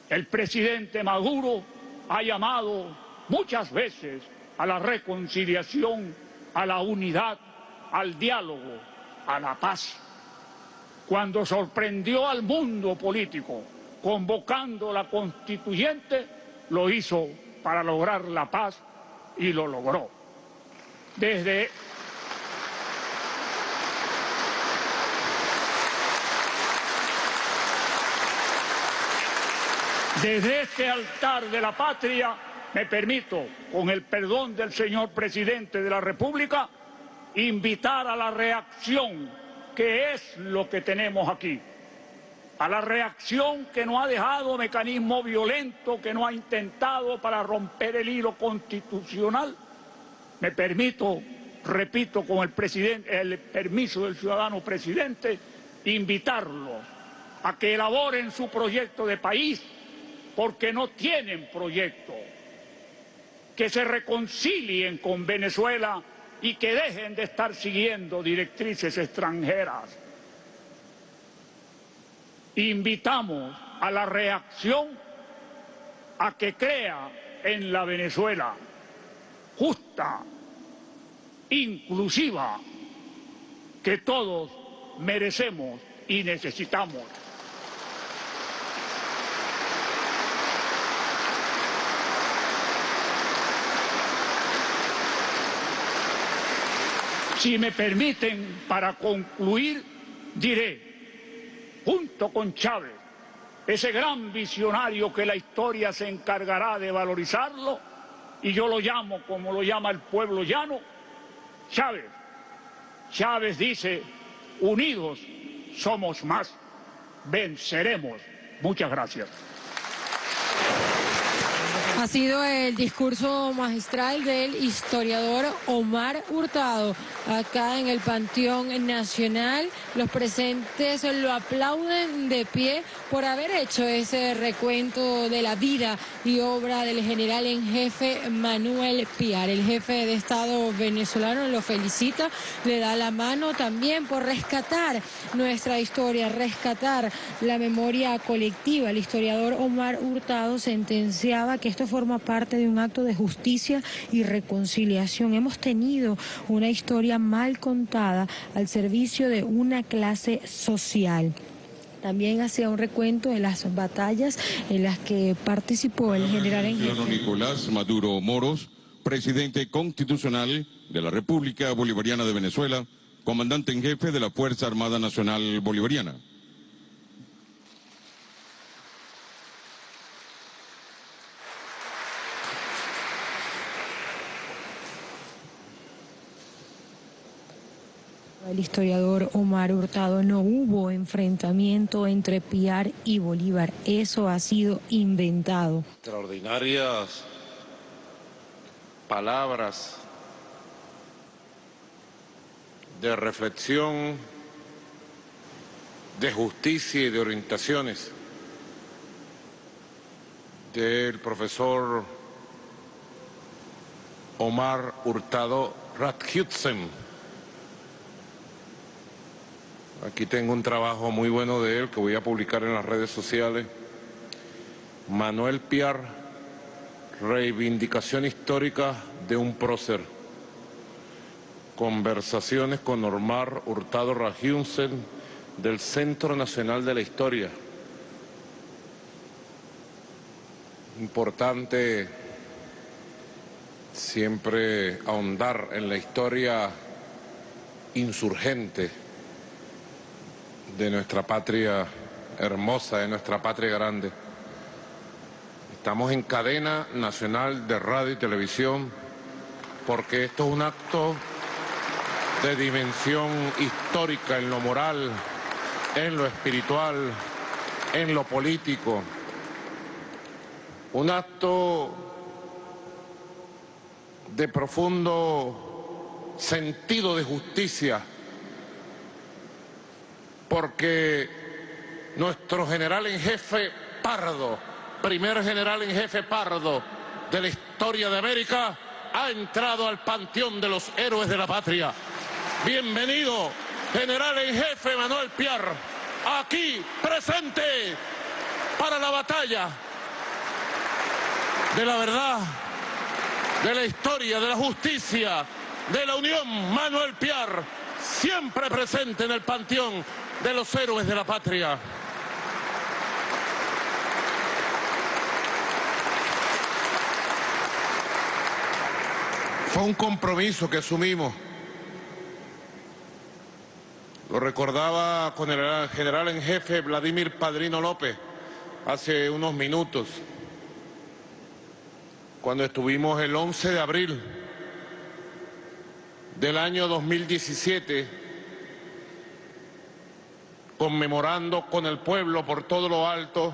[SPEAKER 6] El presidente Maduro ha llamado muchas veces a la reconciliación, a la unidad, al diálogo, a la paz. Cuando sorprendió al mundo político convocando la constituyente, lo hizo para lograr la paz y lo logró. Desde este altar de la patria me permito, con el perdón del señor presidente de la República, invitar a la reacción, que es lo que tenemos aquí. A la reacción que no ha dejado mecanismo violento, que no ha intentado para romper el hilo constitucional. Me permito, repito, con el permiso del ciudadano presidente, invitarlos a que elaboren su proyecto de país, porque no tienen proyecto. Que se reconcilien con Venezuela y que dejen de estar siguiendo directrices extranjeras. Invitamos a la reacción a que crea en la Venezuela justa, inclusiva, que todos merecemos y necesitamos. Si me permiten, para concluir, diré, junto con Chávez, ese gran visionario que la historia se encargará de valorizarlo, y yo lo llamo como lo llama el pueblo llano, Chávez. Chávez dice, unidos somos más, venceremos. Muchas gracias.
[SPEAKER 2] Ha sido el discurso magistral del historiador Omar Hurtado acá en el Panteón Nacional. Los presentes lo aplauden de pie por haber hecho ese recuento de la vida y obra del general en jefe Manuel Piar. El jefe de Estado venezolano lo felicita, le da la mano también por rescatar nuestra historia, rescatar la memoria colectiva. El historiador Omar Hurtado sentenciaba que esto forma parte de un acto de justicia y reconciliación. Hemos tenido una historia mal contada al servicio de una clase social. También hacía un recuento de las batallas en las que participó el general en jefe.
[SPEAKER 3] Nicolás Maduro Moros, presidente constitucional de la República Bolivariana de Venezuela, comandante en jefe de la Fuerza Armada Nacional Bolivariana.
[SPEAKER 2] El historiador Omar Hurtado, no hubo enfrentamiento entre Piar y Bolívar, eso ha sido inventado.
[SPEAKER 7] Extraordinarias palabras de reflexión, de justicia y de orientaciones del profesor Omar Hurtado Radhutsen. Aquí tengo un trabajo muy bueno de él que voy a publicar en las redes sociales. Manuel Piar, reivindicación histórica de un prócer. Conversaciones con Omar Hurtado Radhutsen del Centro Nacional de la Historia. Importante siempre ahondar en la historia insurgente de nuestra patria hermosa, de nuestra patria grande. Estamos en cadena nacional de radio y televisión porque esto es un acto de dimensión histórica en lo moral, en lo espiritual, en lo político. Un acto de profundo sentido de justicia, porque nuestro general en jefe Pardo, primer general en jefe Pardo de la historia de América, ha entrado al panteón de los héroes de la patria. Bienvenido, general en jefe Manuel Piar, aquí presente para la batalla de la verdad, de la historia, de la justicia, de la unión. Manuel Piar, siempre presente en el panteón de los héroes de la patria. Fue un compromiso que asumimos. Lo recordaba con el general en jefe Vladimir Padrino López hace unos minutos, cuando estuvimos el 11 de abril del año 2017 conmemorando con el pueblo por todo lo alto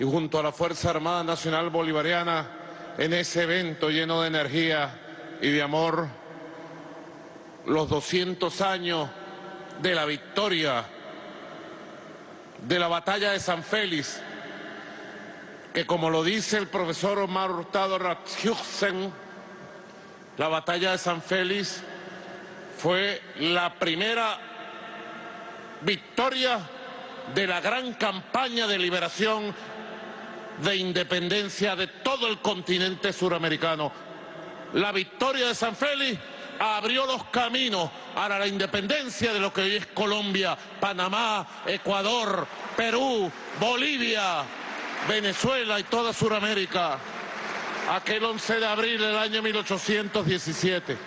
[SPEAKER 7] y junto a la Fuerza Armada Nacional Bolivariana en ese evento lleno de energía y de amor, los 200 años de la victoria de la batalla de San Félix, que como lo dice el profesor Omar Hurtado Rathjusen, la batalla de San Félix fue la primera victoria de la gran campaña de liberación, de independencia de todo el continente suramericano. La victoria de San Félix abrió los caminos a la independencia de lo que hoy es Colombia, Panamá, Ecuador, Perú, Bolivia, Venezuela y toda Suramérica, aquel 11 de abril del año 1817.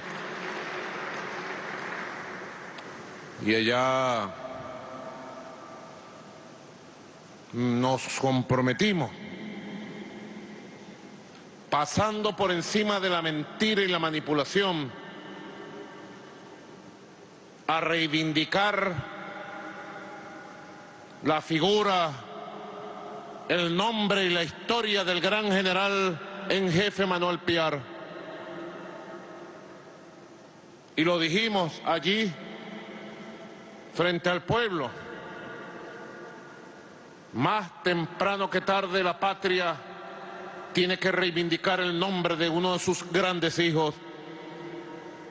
[SPEAKER 7] Y allá nos comprometimos, pasando por encima de la mentira y la manipulación, a reivindicar la figura, el nombre y la historia del gran general en jefe Manuel Piar. Y lo dijimos allí, frente al pueblo: más temprano que tarde la patria tiene que reivindicar el nombre de uno de sus grandes hijos,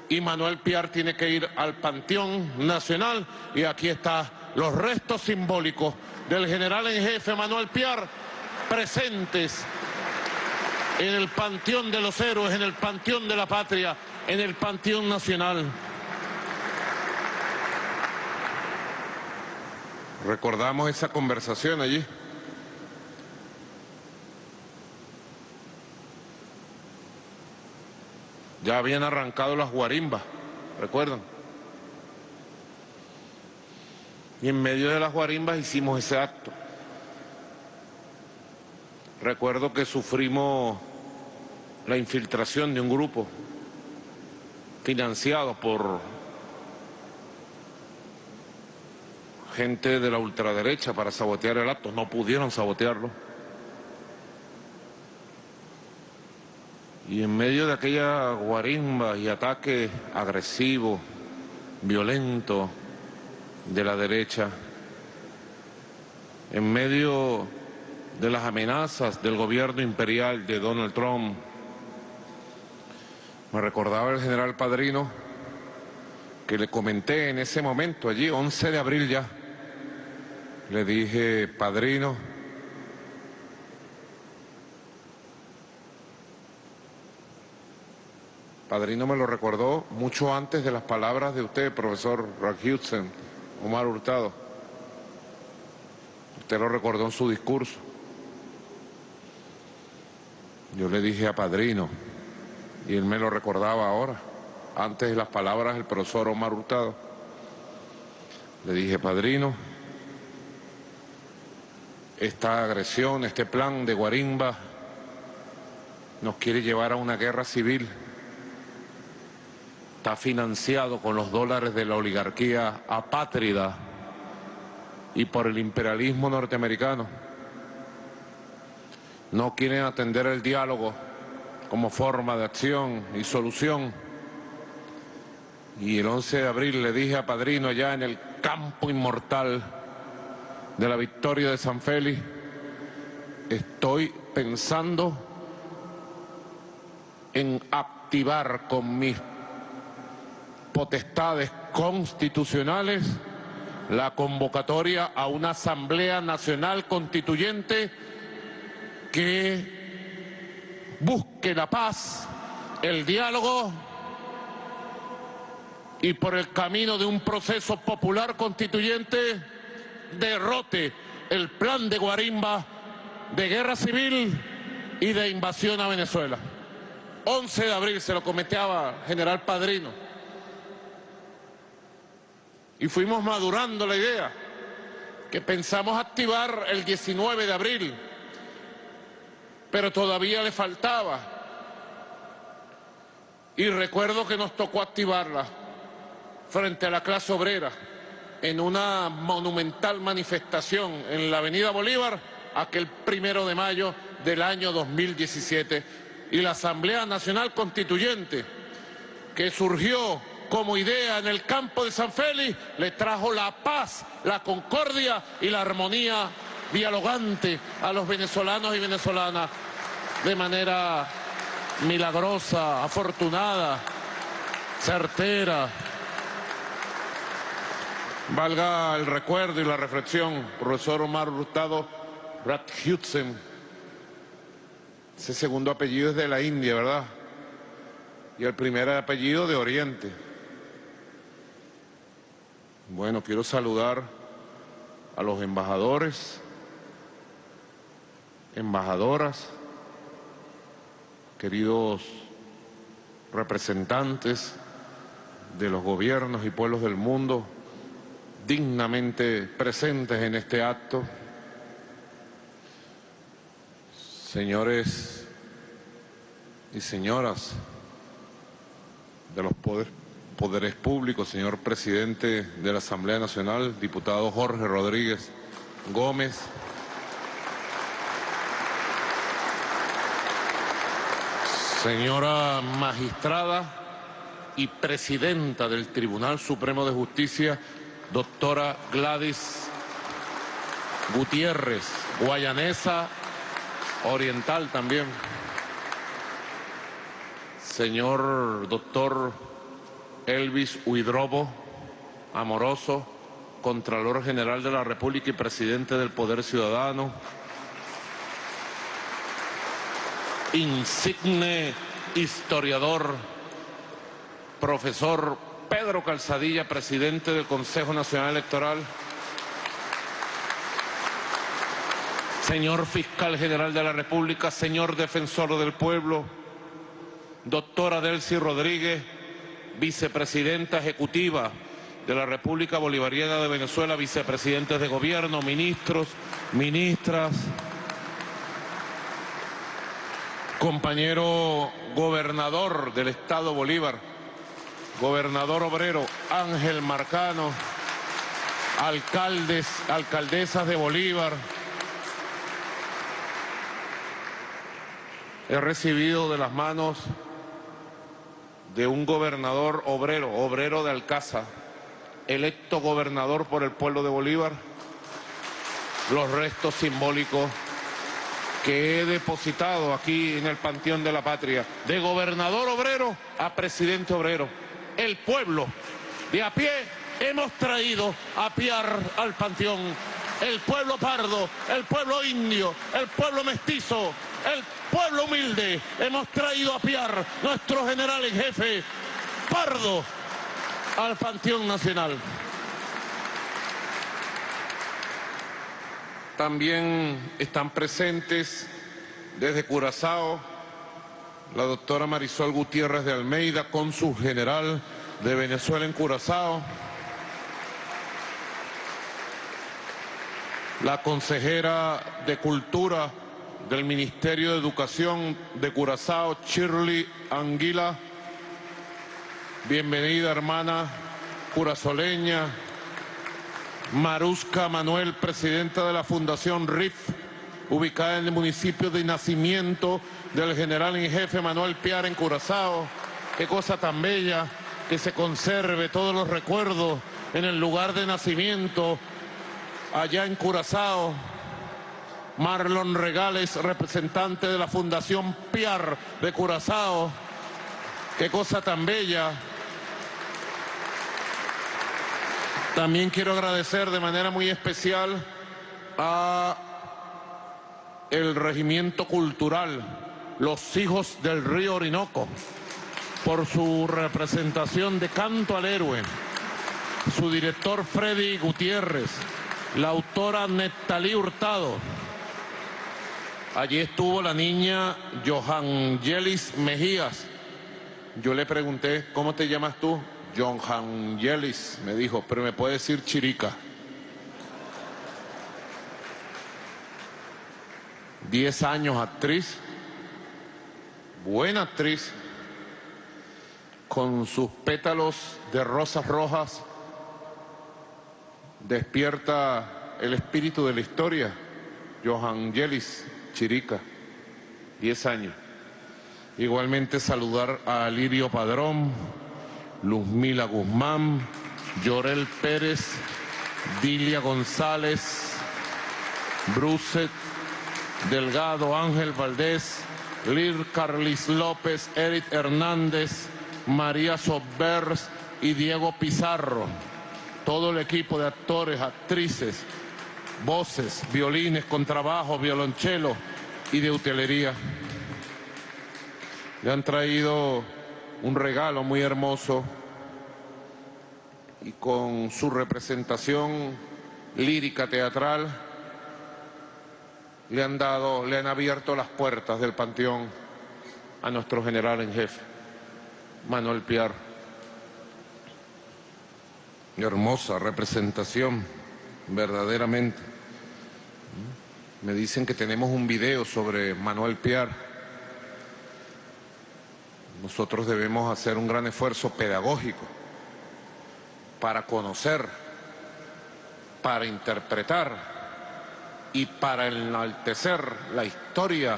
[SPEAKER 7] y Manuel Piar tiene que ir al Panteón Nacional, y aquí están los restos simbólicos del general en jefe Manuel Piar, presentes en el Panteón de los Héroes, en el Panteón de la Patria, en el Panteón Nacional. Recordamos esa conversación allí. Ya habían arrancado las guarimbas, ¿recuerdan? Y en medio de las guarimbas hicimos ese acto. Recuerdo que sufrimos la infiltración de un grupo financiado por gente de la ultraderecha para sabotear el acto. No pudieron sabotearlo. Y en medio de aquella guarimba y ataque agresivo, violento de la derecha, en medio de las amenazas del gobierno imperial de Donald Trump, me recordaba el general Padrino que le comenté en ese momento, allí, 11 de abril ya, le dije: Padrino, Padrino me lo recordó mucho antes de las palabras de usted, profesor Rathjusen, Omar Hurtado. Usted lo recordó en su discurso. Yo le dije a Padrino, y él me lo recordaba ahora, antes de las palabras del profesor Omar Hurtado. Le dije: Padrino, esta agresión, este plan de guarimba nos quiere llevar a una guerra civil. está financiado con los dólares de la oligarquía apátrida y por el imperialismo norteamericano. No quieren atender el diálogo como forma de acción y solución. Y el 11 de abril le dije a Padrino allá en el campo inmortal de la victoria de San Félix, estoy pensando en activar con mis potestades constitucionales la convocatoria a una Asamblea Nacional Constituyente que busque la paz, el diálogo y por el camino de un proceso popular constituyente derrote el plan de Guarimba de guerra civil y de invasión a Venezuela. 11 de abril se lo comentaba general Padrino. Y fuimos madurando la idea que pensamos activar el 19 de abril, pero todavía le faltaba. Y recuerdo que nos tocó activarla frente a la clase obrera en una monumental manifestación en la Avenida Bolívar aquel 1 de mayo del año 2017. Y la Asamblea Nacional Constituyente, que surgió como idea en el campo de San Félix, le trajo la paz, la concordia y la armonía dialogante a los venezolanos y venezolanas de manera milagrosa, afortunada, certera. Valga el recuerdo y la reflexión, profesor Omar Hurtado Rathhutzen, ese segundo apellido es de la India, ¿verdad? Y el primer apellido de Oriente. Bueno, quiero saludar a los embajadores, embajadoras, queridos representantes de los gobiernos y pueblos del mundo dignamente presentes en este acto, señores y señoras de los poderes públicos, señor presidente de la Asamblea Nacional, diputado Jorge Rodríguez Gómez, señora magistrada y presidenta del Tribunal Supremo de Justicia, doctora Gladys Gutiérrez, guayanesa oriental también, señor doctor Elvis Huidrobo Amoroso, Contralor General de la República y Presidente del Poder Ciudadano, insigne historiador, profesor Pedro Calzadilla, Presidente del Consejo Nacional Electoral, señor Fiscal General de la República, señor Defensor del Pueblo, doctora Delcy Rodríguez, Vicepresidenta Ejecutiva de la República Bolivariana de Venezuela, vicepresidentes de gobierno, ministros, ministras, compañero gobernador del Estado Bolívar, gobernador obrero Ángel Marcano, alcaldes, alcaldesas de Bolívar. He recibido de las manos de un gobernador obrero de Alcázar, electo gobernador por el pueblo de Bolívar, los restos simbólicos que he depositado aquí en el Panteón de la Patria, de gobernador obrero a presidente obrero. El pueblo de a pie hemos traído a apiar al Panteón, el pueblo pardo, el pueblo indio, el pueblo mestizo, el pueblo humilde, hemos traído a apiar nuestro general en jefe, Pardo, al Panteón Nacional. También están presentes desde Curazao la doctora Marisol Gutiérrez de Almeida, cónsul general de Venezuela en Curazao, la consejera de Cultura del Ministerio de Educación de Curazao, Shirley Anguila, Bienvenida, hermana curazoleña. Marusca Manuel, presidenta de la Fundación RIF, ubicada en el municipio de nacimiento del general en jefe Manuel Piar en Curazao. Qué cosa tan bella que se conserve todos los recuerdos en el lugar de nacimiento allá en Curazao. Marlon Regales, representante de la Fundación Piar de Curazao. Qué cosa tan bella. También quiero agradecer de manera muy especial a el Regimiento Cultural Los Hijos del Río Orinoco por su representación de Canto al Héroe, su director Freddy Gutiérrez, la autora Netalí Hurtado. Allí estuvo la niña Johangelis Mejías. Yo le pregunté, ¿cómo te llamas tú? Johangelis, me dijo, pero me puede decir Chirica. 10 años actriz, buena actriz, con sus pétalos de rosas rojas, despierta el espíritu de la historia. Johangelis Chirica, 10 años. Igualmente saludar a Lirio Padrón, Luzmila Guzmán, Llorel Pérez, Dilia González, Bruset Delgado, Ángel Valdés, Lir Carlis López, Eric Hernández, María Sobers y Diego Pizarro. Todo el equipo de actores, actrices, voces, violines, contrabajo, violonchelo y de utilería. Le han traído un regalo muy hermoso y con su representación lírica teatral le han abierto las puertas del panteón a nuestro general en jefe, Manuel Piar. Hermosa representación, verdaderamente. Me dicen que tenemos un video sobre Manuel Piar. Nosotros debemos hacer un gran esfuerzo pedagógico para conocer, para interpretar y para enaltecer la historia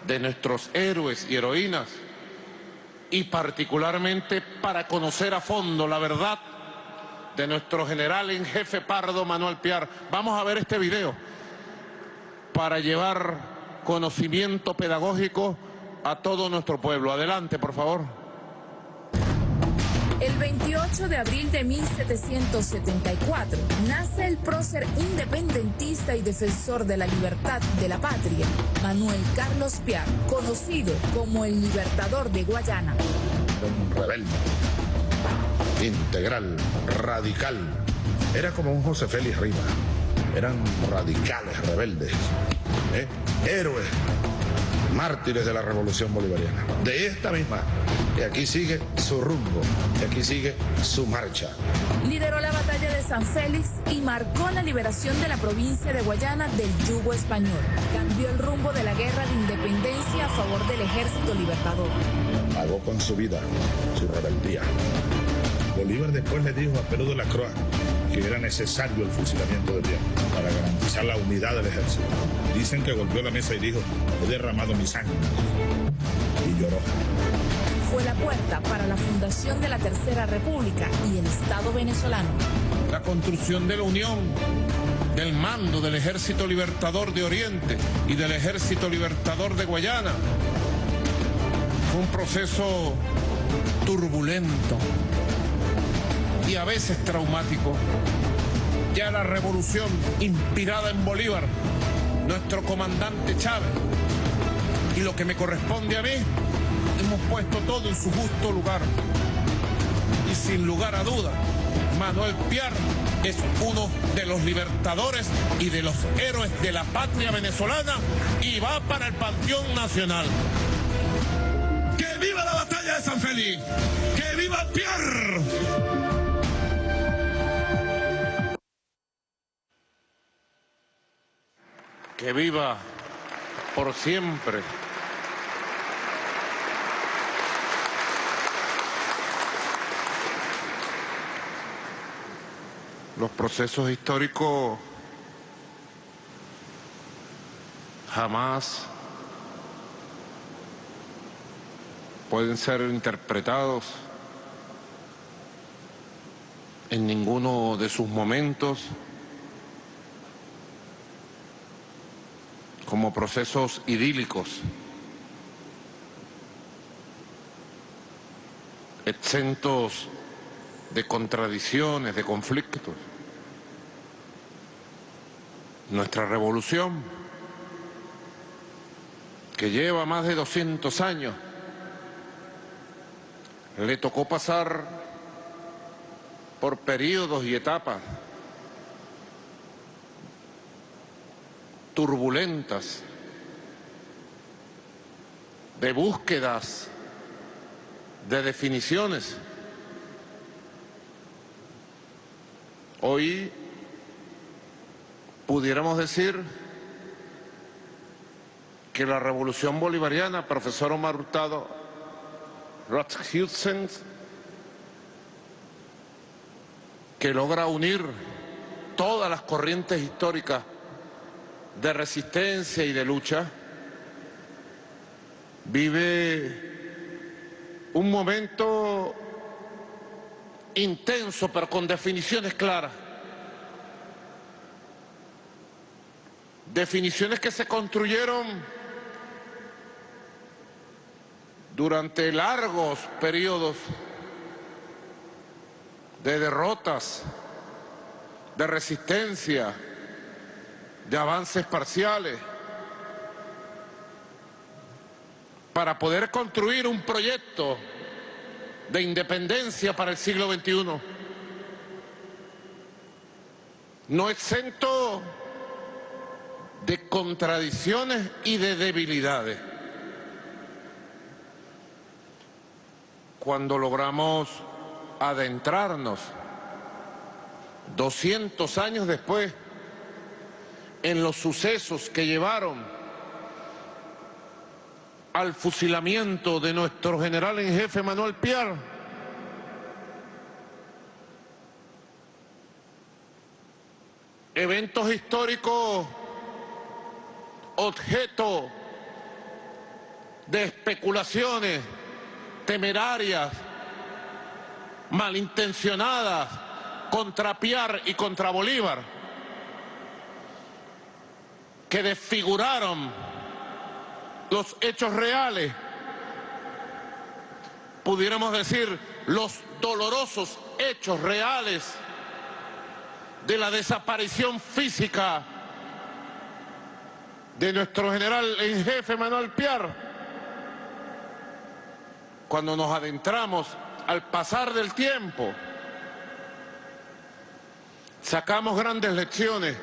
[SPEAKER 7] de nuestros héroes y heroínas, y particularmente para conocer a fondo la verdad de nuestro general en jefe Pardo Manuel Piar. Vamos a ver este video para llevar conocimiento pedagógico a todo nuestro pueblo. Adelante, por favor.
[SPEAKER 8] El 28 de abril de 1774 nace el prócer independentista y defensor de la libertad de la patria, Manuel Carlos Piar, conocido como el Libertador de Guayana.
[SPEAKER 9] Un rebelde, integral, radical. Era como un José Félix Rivas. Eran radicales, rebeldes, héroes, mártires de la Revolución Bolivariana. De esta misma, que aquí sigue su rumbo, que aquí sigue su marcha.
[SPEAKER 8] Lideró la batalla de San Félix y marcó la liberación de la provincia de Guayana del yugo español. Cambió el rumbo de la guerra de independencia a favor del ejército libertador.
[SPEAKER 9] Pagó con su vida su rebeldía. Bolívar después le dijo a Perú de la Croix que era necesario el fusilamiento de Piar para garantizar la unidad del ejército. Dicen que golpeó la mesa y dijo: he derramado mi sangre. Y lloró.
[SPEAKER 8] Fue la puerta para la fundación de la Tercera República y el Estado venezolano.
[SPEAKER 7] La construcción de la unión, del mando del Ejército Libertador de Oriente y del Ejército Libertador de Guayana fue un proceso turbulento y a veces traumático. Ya la revolución inspirada en Bolívar, nuestro comandante Chávez, y lo que me corresponde a mí, hemos puesto todo en su justo lugar. Y sin lugar a duda, Manuel Piar es uno de los libertadores y de los héroes de la patria venezolana y va para el Panteón Nacional. ¡Que viva la batalla de San Félix! ¡Que viva Piar! Que viva por siempre Los procesos históricos jamás pueden ser interpretados en ninguno de sus momentos como procesos idílicos, exentos de contradicciones, de conflictos. Nuestra revolución, que lleva más de 200 años, le tocó pasar por periodos y etapas turbulentas, de búsquedas, de definiciones. Hoy pudiéramos decir que la revolución bolivariana, profesor Omar Hurtado Rothschild, que logra unir todas las corrientes históricas de resistencia y de lucha, vive un momento intenso, pero con definiciones claras. Definiciones que se construyeron durante largos periodos de derrotas, de resistencia, de avances parciales, para poder construir un proyecto de independencia para el siglo XXI, no exento de contradicciones y de debilidades. Cuando logramos adentrarnos 200 años después en los sucesos que llevaron al fusilamiento de nuestro general en jefe Manuel Piar, eventos históricos objeto de especulaciones temerarias, malintencionadas contra Piar y contra Bolívar, que desfiguraron los hechos reales, pudiéramos decir los dolorosos hechos reales de la desaparición física de nuestro general en jefe Manuel Piar. Cuando nos adentramos al pasar del tiempo, sacamos grandes lecciones.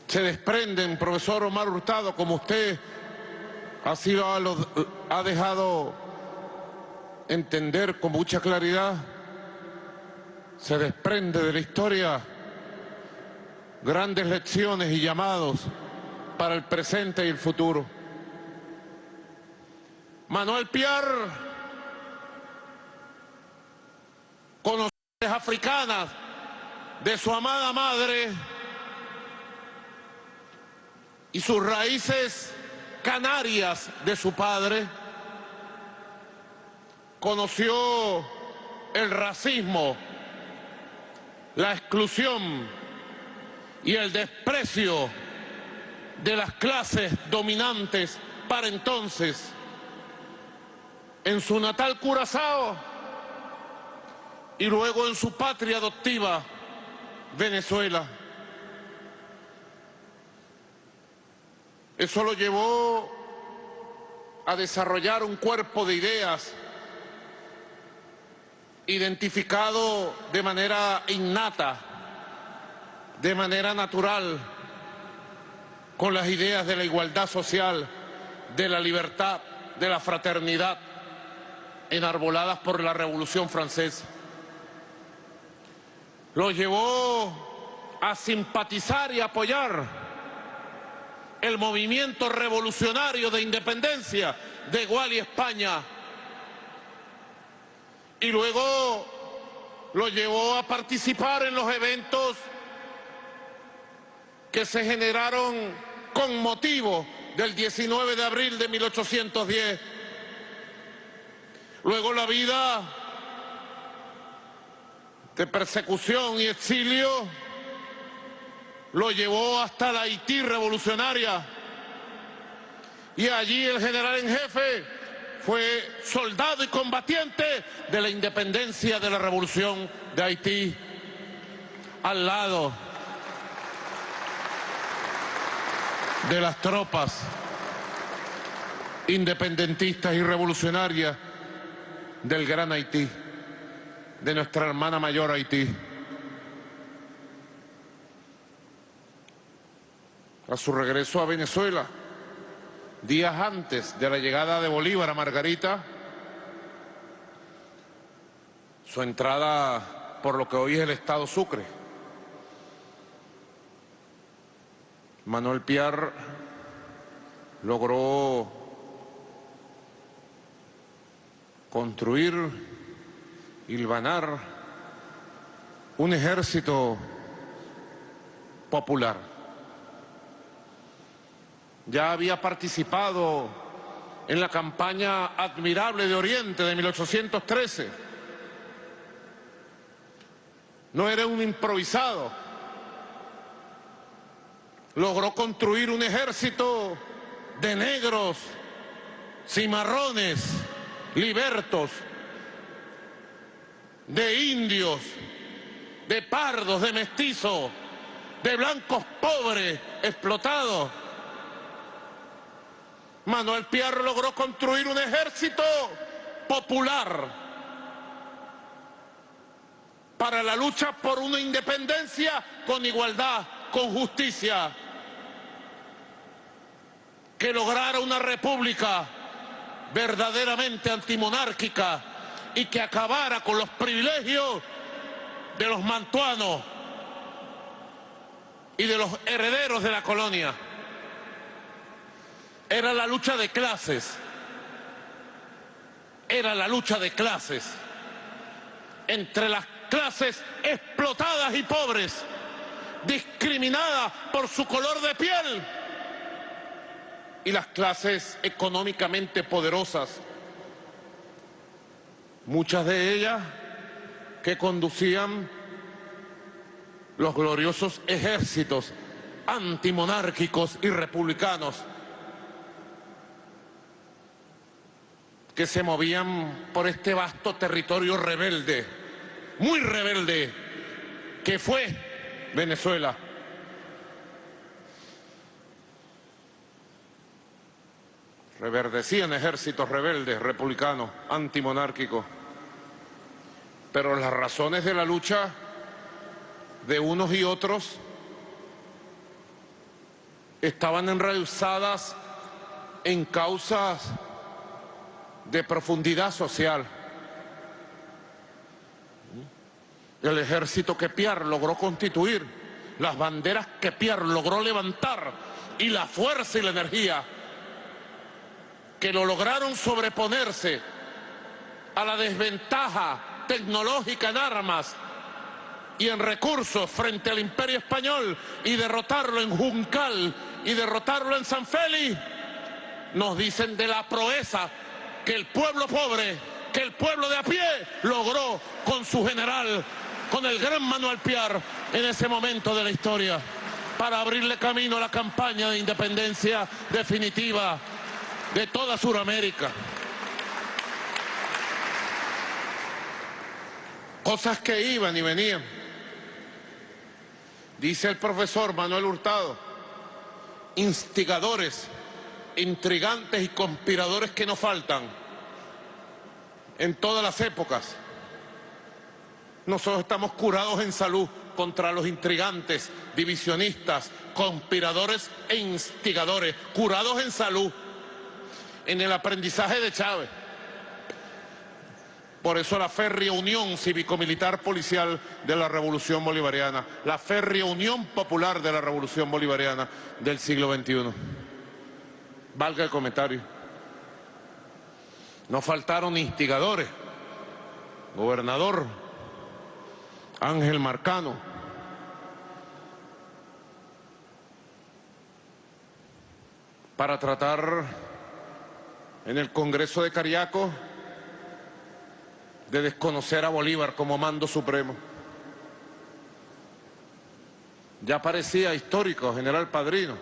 [SPEAKER 7] Se desprenden, profesor Omar Hurtado, como usted así ha dejado entender con mucha claridad, se desprende de la historia grandes lecciones y llamados para el presente y el futuro. Manuel Piar, con las africanas de su amada madre y sus raíces canarias de su padre, conoció el racismo, la exclusión y el desprecio de las clases dominantes para entonces en su natal Curazao y luego en su patria adoptiva, Venezuela. Eso lo llevó a desarrollar un cuerpo de ideas identificado de manera innata, de manera natural, con las ideas de la igualdad social, de la libertad, de la fraternidad, enarboladas por la Revolución Francesa. Lo llevó a simpatizar y apoyar el movimiento revolucionario de independencia de Gual y España, y luego lo llevó a participar en los eventos que se generaron con motivo del 19 de abril de 1810. Luego la vida de persecución y exilio lo llevó hasta la Haití revolucionaria, y allí el general en jefe fue soldado y combatiente de la independencia de la revolución de Haití, al lado de las tropas independentistas y revolucionarias del Gran Haití, de nuestra hermana mayor Haití. A su regreso a Venezuela, días antes de la llegada de Bolívar a Margarita, su entrada por lo que hoy es el estado Sucre, Manuel Piar logró construir, hilvanar un ejército popular. Ya había participado en la campaña admirable de Oriente de 1813. No era un improvisado. Logró construir un ejército de negros, cimarrones, libertos, de indios, de pardos, de mestizos, de blancos pobres, explotados. Manuel Piar logró construir un ejército popular para la lucha por una independencia con igualdad, con justicia, que lograra una república verdaderamente antimonárquica y que acabara con los privilegios de los mantuanos y de los herederos de la colonia. Era la lucha de clases, era la lucha de clases entre las clases explotadas y pobres, discriminadas por su color de piel, y las clases económicamente poderosas, muchas de ellas que conducían los gloriosos ejércitos antimonárquicos y republicanos que se movían por este vasto territorio rebelde, muy rebelde, que fue Venezuela. Reverdecían ejércitos rebeldes, republicanos, antimonárquicos. Pero las razones de la lucha de unos y otros estaban enraizadas en causas de profundidad social. El ejército que Piar logró constituir, las banderas que Piar logró levantar y la fuerza y la energía que lo lograron sobreponerse a la desventaja tecnológica en armas y en recursos frente al Imperio Español y derrotarlo en Juncal y derrotarlo en San Félix, nos dicen de la proeza que el pueblo pobre, que el pueblo de a pie logró con su general, con el gran Manuel Piar en ese momento de la historia, para abrirle camino a la campaña de independencia definitiva de toda Sudamérica. Cosas que iban y venían. Dice el profesor Manuel Hurtado, instigadores, intrigantes y conspiradores que no faltan en todas las épocas. Nosotros estamos curados en salud contra los intrigantes, divisionistas, conspiradores e instigadores, curados en salud en el aprendizaje de Chávez. Por eso la férrea unión cívico-militar policial de la Revolución Bolivariana, la férrea unión popular de la Revolución Bolivariana del siglo XXI. Valga el comentario. No faltaron instigadores, gobernador, Ángel Marcano, para tratar en el Congreso de Cariaco de desconocer a Bolívar como mando supremo. Ya parecía histórico, general Padrino,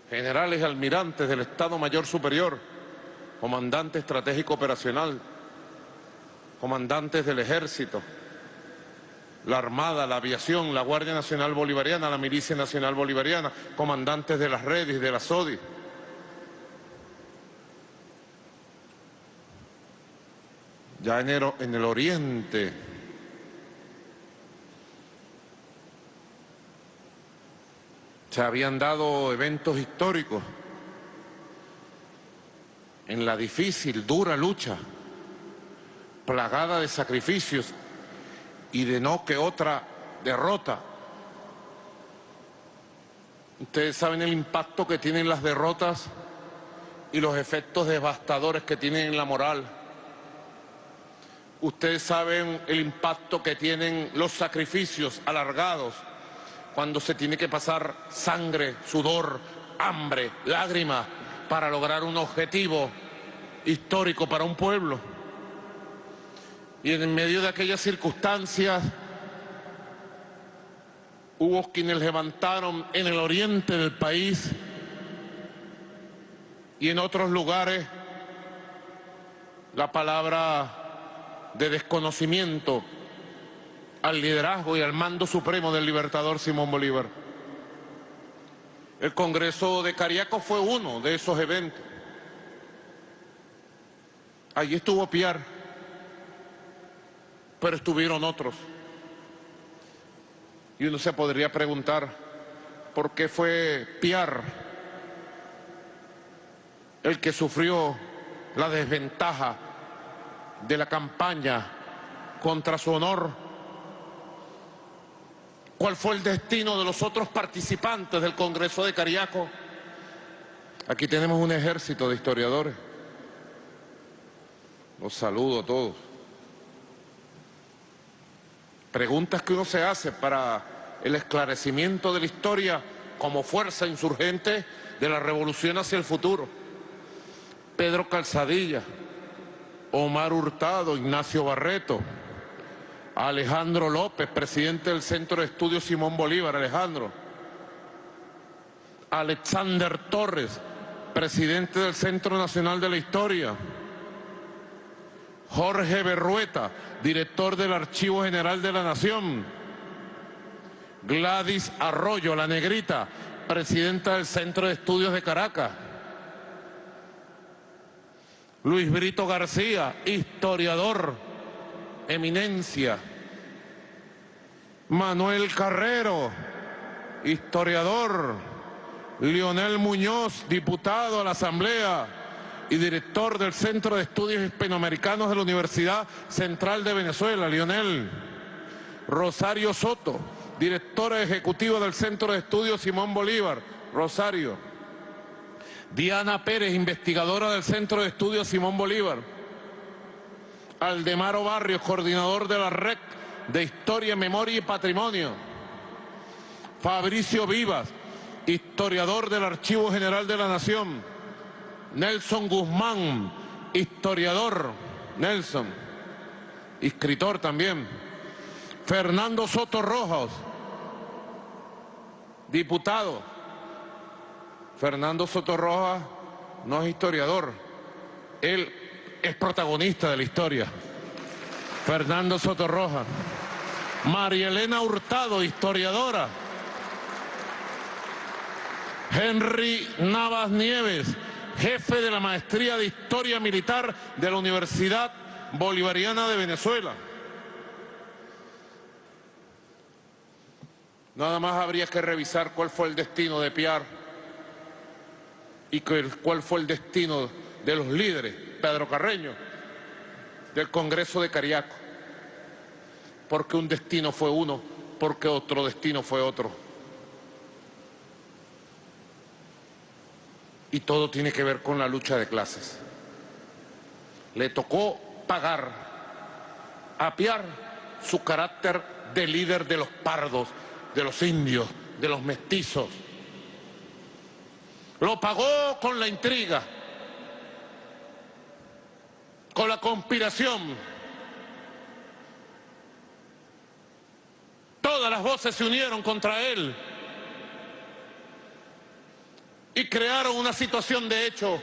[SPEAKER 7] generales y almirantes del Estado Mayor Superior, comandante estratégico operacional, comandantes del Ejército, la Armada, la Aviación, la Guardia Nacional Bolivariana, la Milicia Nacional Bolivariana, comandantes de las redes y de la SODI. Ya en el oriente se habían dado eventos históricos en la difícil, dura lucha, plagada de sacrificios y de no que otra derrota. Ustedes saben el impacto que tienen las derrotas y los efectos devastadores que tienen en la moral. Ustedes saben el impacto que tienen los sacrificios alargados cuando se tiene que pasar sangre, sudor, hambre, lágrimas para lograr un objetivo histórico para un pueblo. Y en medio de aquellas circunstancias hubo quienes levantaron en el oriente del país y en otros lugares la palabra de desconocimiento al liderazgo y al mando supremo del libertador Simón Bolívar. El Congreso de Cariaco fue uno de esos eventos. Allí estuvo Piar, pero estuvieron otros. Y uno se podría preguntar, ¿por qué fue Piar el que sufrió la desventaja de la campaña contra su honor? ¿Cuál fue el destino de los otros participantes del Congreso de Cariaco? Aquí tenemos un ejército de historiadores. Los saludo a todos. Preguntas que uno se hace para el esclarecimiento de la historia como fuerza insurgente de la revolución hacia el futuro. Pedro Calzadilla, Omar Hurtado, Ignacio Barreto, Alejandro López, presidente del Centro de Estudios Simón Bolívar, Alexander Torres, presidente del Centro Nacional de la Historia, Jorge Berrueta, director del Archivo General de la Nación, Gladys Arroyo, la negrita, presidenta del Centro de Estudios de Caracas, Luis Brito García, historiador, eminencia, Manuel Carrero, historiador, Lionel Muñoz, diputado a la Asamblea y director del Centro de Estudios Hispanoamericanos de la Universidad Central de Venezuela, Lionel. Rosario Soto, directora ejecutiva del Centro de Estudios Simón Bolívar, Rosario. Diana Pérez, investigadora del Centro de Estudios Simón Bolívar. Aldemaro Barrios, coordinador de la Red de Historia, Memoria y Patrimonio. Fabricio Vivas, historiador del Archivo General de la Nación. Nelson Guzmán, historiador. Nelson, escritor también. Fernando Soto Rojas, diputado. Fernando Soto Rojas no es historiador, él es protagonista de la historia. Fernando Soto Rojas. María Elena Hurtado, historiadora. Henry Navas Nieves, jefe de la Maestría de Historia Militar de la Universidad Bolivariana de Venezuela. Nada más habría que revisar cuál fue el destino de Piar y cuál fue el destino de los líderes, Pedro Carreño, del Congreso de Cariaco. Porque un destino fue uno, porque otro destino fue otro. Y todo tiene que ver con la lucha de clases. Le tocó pagar a Piar su carácter de líder de los pardos, de los indios, de los mestizos. Lo pagó con la intriga, con la conspiración. Todas las voces se unieron contra él y crearon una situación de hecho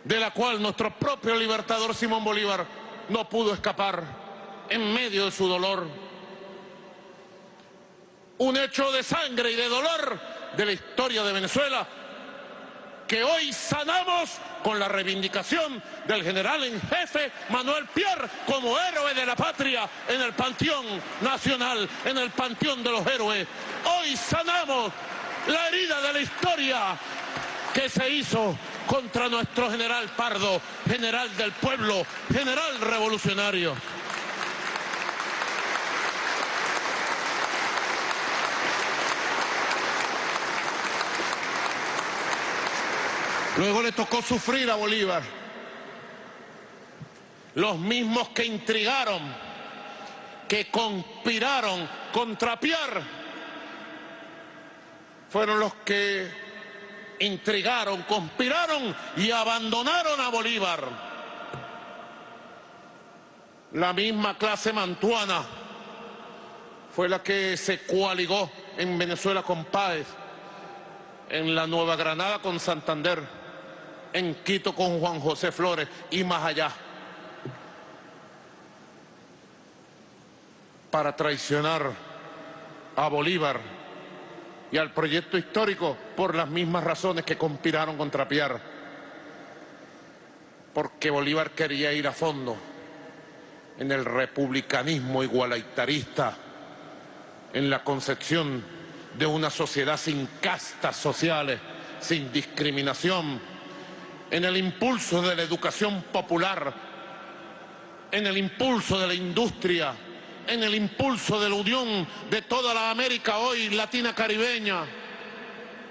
[SPEAKER 7] de la cual nuestro propio libertador Simón Bolívar no pudo escapar en medio de su dolor. Un hecho de sangre y de dolor de la historia de Venezuela que hoy sanamos con la reivindicación del general en jefe Manuel Piar como héroe de la patria en el panteón nacional, en el panteón de los héroes. Hoy sanamos la herida de la historia que se hizo contra nuestro general Pardo, general del pueblo, general revolucionario. Luego le tocó sufrir a Bolívar. Los mismos que intrigaron, que conspiraron contra Piar, fueron los que intrigaron, conspiraron y abandonaron a Bolívar. La misma clase mantuana fue la que se coaligó en Venezuela con Páez, en la Nueva Granada con Santander, en Quito con Juan José Flores y más allá, para traicionar a Bolívar y al proyecto histórico por las mismas razones que conspiraron contra Piar. Porque Bolívar quería ir a fondo en el republicanismo igualitarista, en la concepción de una sociedad sin castas sociales, sin discriminación, en el impulso de la educación popular, en el impulso de la industria, en el impulso de la unión de toda la América hoy latina caribeña.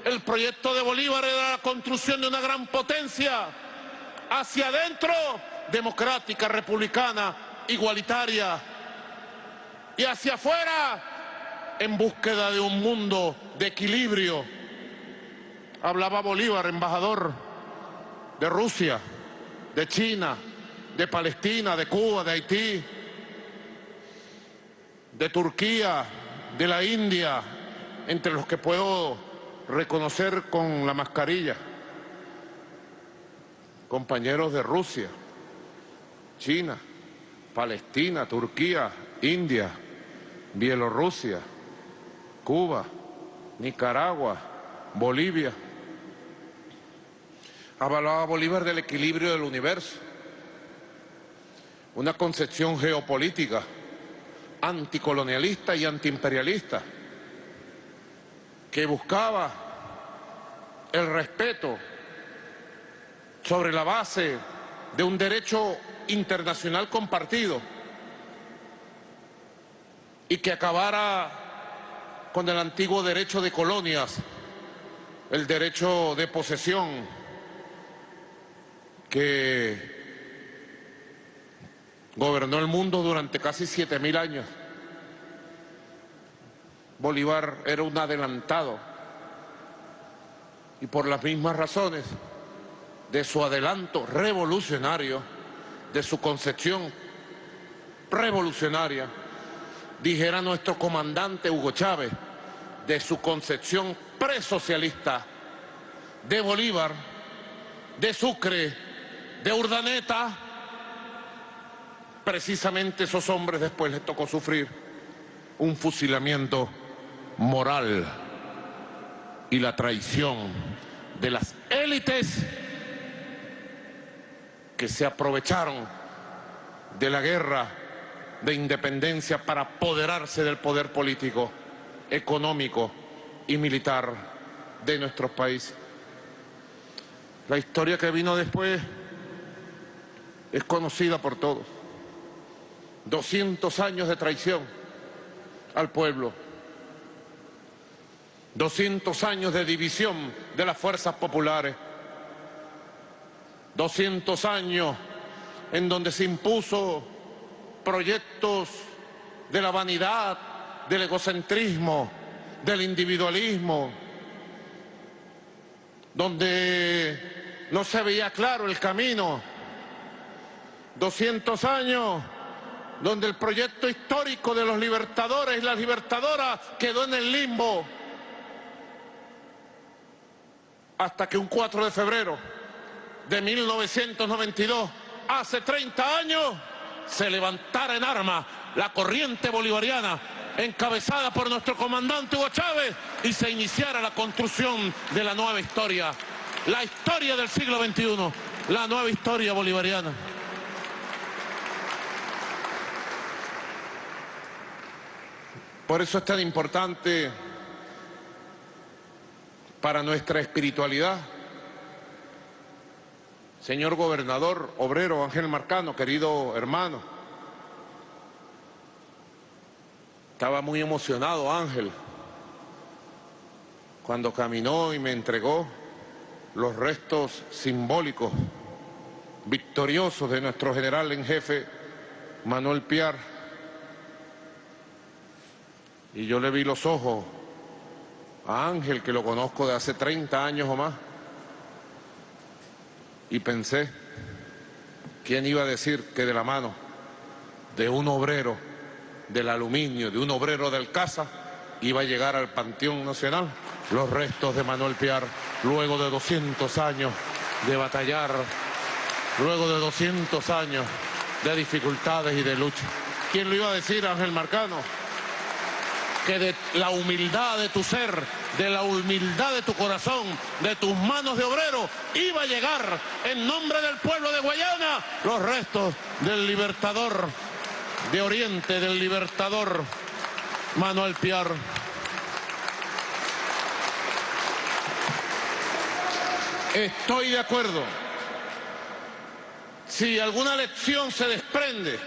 [SPEAKER 7] El proyecto de Bolívar era la construcción de una gran potencia hacia adentro, democrática, republicana, igualitaria, y hacia afuera, en búsqueda de un mundo de equilibrio. Hablaba Bolívar, embajador de Rusia, de China, de Palestina, de Cuba, de Haití, de Turquía, de la India, entre los que puedo reconocer con la mascarilla. Compañeros de Rusia, China, Palestina, Turquía, India, Bielorrusia, Cuba, Nicaragua, Bolivia. Hablaba Bolívar del equilibrio del universo, una concepción geopolítica anticolonialista y antiimperialista que buscaba el respeto sobre la base de un derecho internacional compartido y que acabara con el antiguo derecho de colonias, el derecho de posesión que gobernó el mundo durante casi 7.000 años. Bolívar era un adelantado y por las mismas razones de su adelanto revolucionario, de su concepción revolucionaria, dijera nuestro comandante Hugo Chávez, de su concepción presocialista, de Bolívar, de Sucre, de Urdaneta. Precisamente esos hombres después les tocó sufrir un fusilamiento moral y la traición de las élites que se aprovecharon de la guerra de independencia para apoderarse del poder político, económico y militar de nuestros países. La historia que vino después es conocida por todos. 200 años de traición al pueblo. 200 años de división de las fuerzas populares. 200 años en donde se impuso proyectos de la vanidad, del egocentrismo, del individualismo, donde no se veía claro el camino. 200 años donde el proyecto histórico de los libertadores y las libertadoras quedó en el limbo, hasta que un 4 de febrero de 1992, hace 30 años, se levantara en armas la corriente bolivariana encabezada por nuestro comandante Hugo Chávez y se iniciara la construcción de la nueva historia, la historia del siglo XXI, la nueva historia bolivariana. Por eso es tan importante para nuestra espiritualidad. Señor gobernador obrero Ángel Marcano, querido hermano, estaba muy emocionado Ángel cuando caminó y me entregó los restos simbólicos, victoriosos de nuestro general en jefe, Manuel Piar. Y yo le vi los ojos a Ángel, que lo conozco de hace 30 años o más, y pensé, ¿quién iba a decir que de la mano de un obrero del aluminio, de un obrero del Casa, iba a llegar al Panteón Nacional los restos de Manuel Piar, luego de 200 años de batallar, luego de 200 años de dificultades y de lucha? ¿Quién lo iba a decir, Ángel Marcano? Que de la humildad de tu ser, de la humildad de tu corazón, de tus manos de obrero, iba a llegar en nombre del pueblo de Guayana los restos del libertador de Oriente, del libertador Manuel Piar. Estoy de acuerdo. Si alguna lección se desprende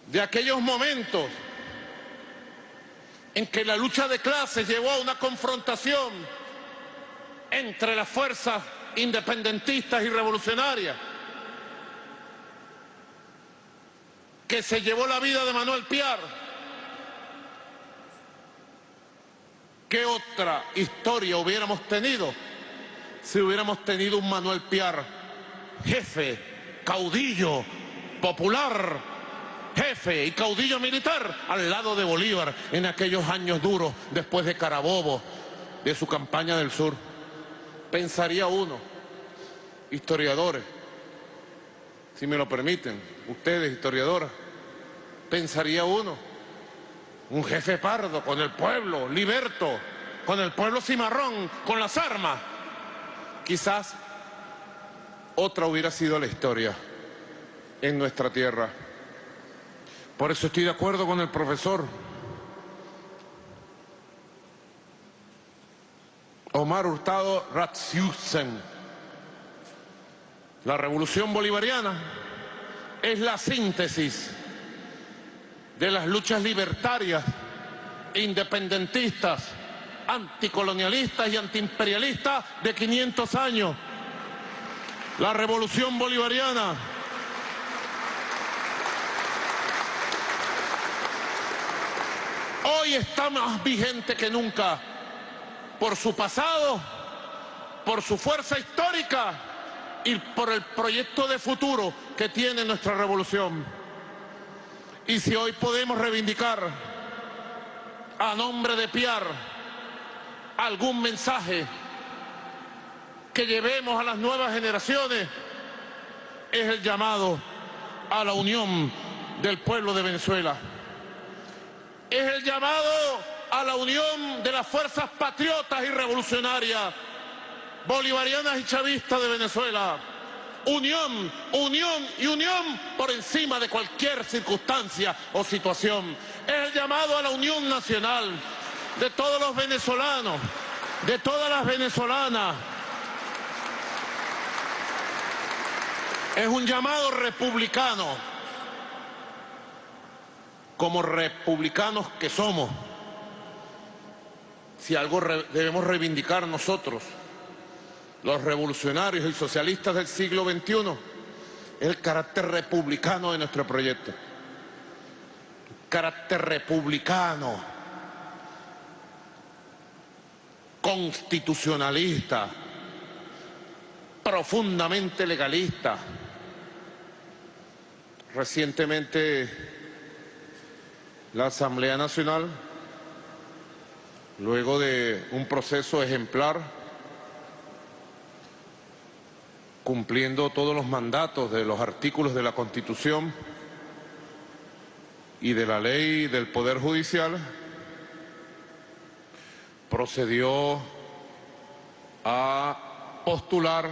[SPEAKER 7] de aquellos momentos en que la lucha de clases llevó a una confrontación entre las fuerzas independentistas y revolucionarias, que se llevó la vida de Manuel Piar, ¿qué otra historia hubiéramos tenido si hubiéramos tenido un Manuel Piar, jefe, caudillo, popular, jefe y caudillo militar, al lado de Bolívar en aquellos años duros después de Carabobo, de su campaña del sur? Pensaría uno, historiadores, si me lo permiten, ustedes historiadoras, pensaría uno, un jefe pardo con el pueblo, liberto, con el pueblo cimarrón, con las armas. Quizás otra hubiera sido la historia en nuestra tierra. Por eso estoy de acuerdo con el profesor Omar Hurtado Ratsiusen. La revolución bolivariana es la síntesis de las luchas libertarias, independentistas, anticolonialistas y antiimperialistas de 500 años. La revolución bolivariana hoy está más vigente que nunca por su pasado, por su fuerza histórica y por el proyecto de futuro que tiene nuestra revolución. Y si hoy podemos reivindicar a nombre de Piar algún mensaje que llevemos a las nuevas generaciones, es el llamado a la unión del pueblo de Venezuela. Es el llamado a la unión de las fuerzas patriotas y revolucionarias, bolivarianas y chavistas de Venezuela. Unión, unión y unión por encima de cualquier circunstancia o situación. Es el llamado a la unión nacional de todos los venezolanos, de todas las venezolanas. Es un llamado republicano, como republicanos que somos. Si algo debemos reivindicar nosotros, los revolucionarios y socialistas del siglo XXI, es el carácter republicano de nuestro proyecto. Carácter republicano, constitucionalista, profundamente legalista. Recientemente la Asamblea Nacional, luego de un proceso ejemplar, cumpliendo todos los mandatos de los artículos de la Constitución y de la ley del Poder Judicial, procedió a postular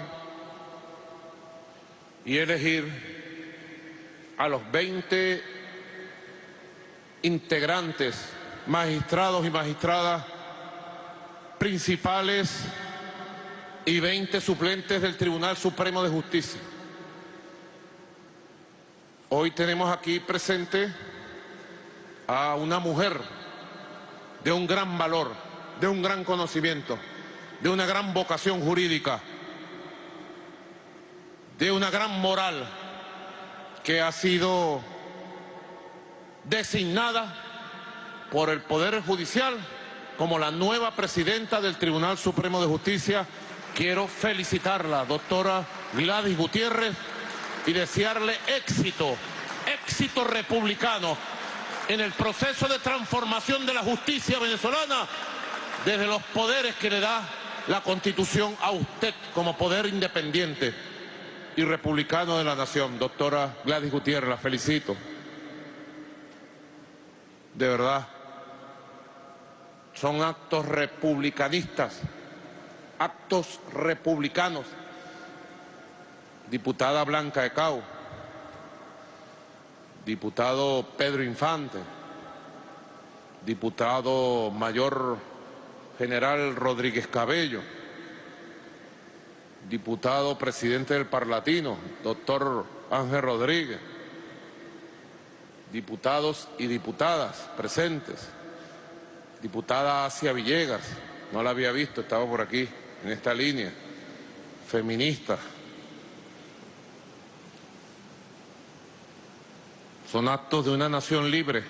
[SPEAKER 7] y elegir a los 20 integrantes, magistrados y magistradas principales y 20 suplentes del Tribunal Supremo de Justicia. Hoy tenemos aquí presente a una mujer de un gran valor, de un gran conocimiento, de una gran vocación jurídica, de una gran moral, que ha sido designada por el Poder Judicial como la nueva presidenta del Tribunal Supremo de Justicia. Quiero felicitarla, doctora Gladys Gutiérrez, y desearle éxito, éxito republicano en el proceso de transformación de la justicia venezolana desde los poderes que le da la Constitución a usted como poder independiente y republicano de la nación. Doctora Gladys Gutiérrez, la felicito. De verdad, son actos republicanistas, actos republicanos. Diputada Blanca de Cao, diputado Pedro Infante, diputado mayor general Rodríguez Cabello, diputado presidente del Parlatino, doctor Ángel Rodríguez, diputados y diputadas presentes, diputada Asia Villegas, no la había visto, estaba por aquí, en esta línea, feminista. Son actos de una nación libre.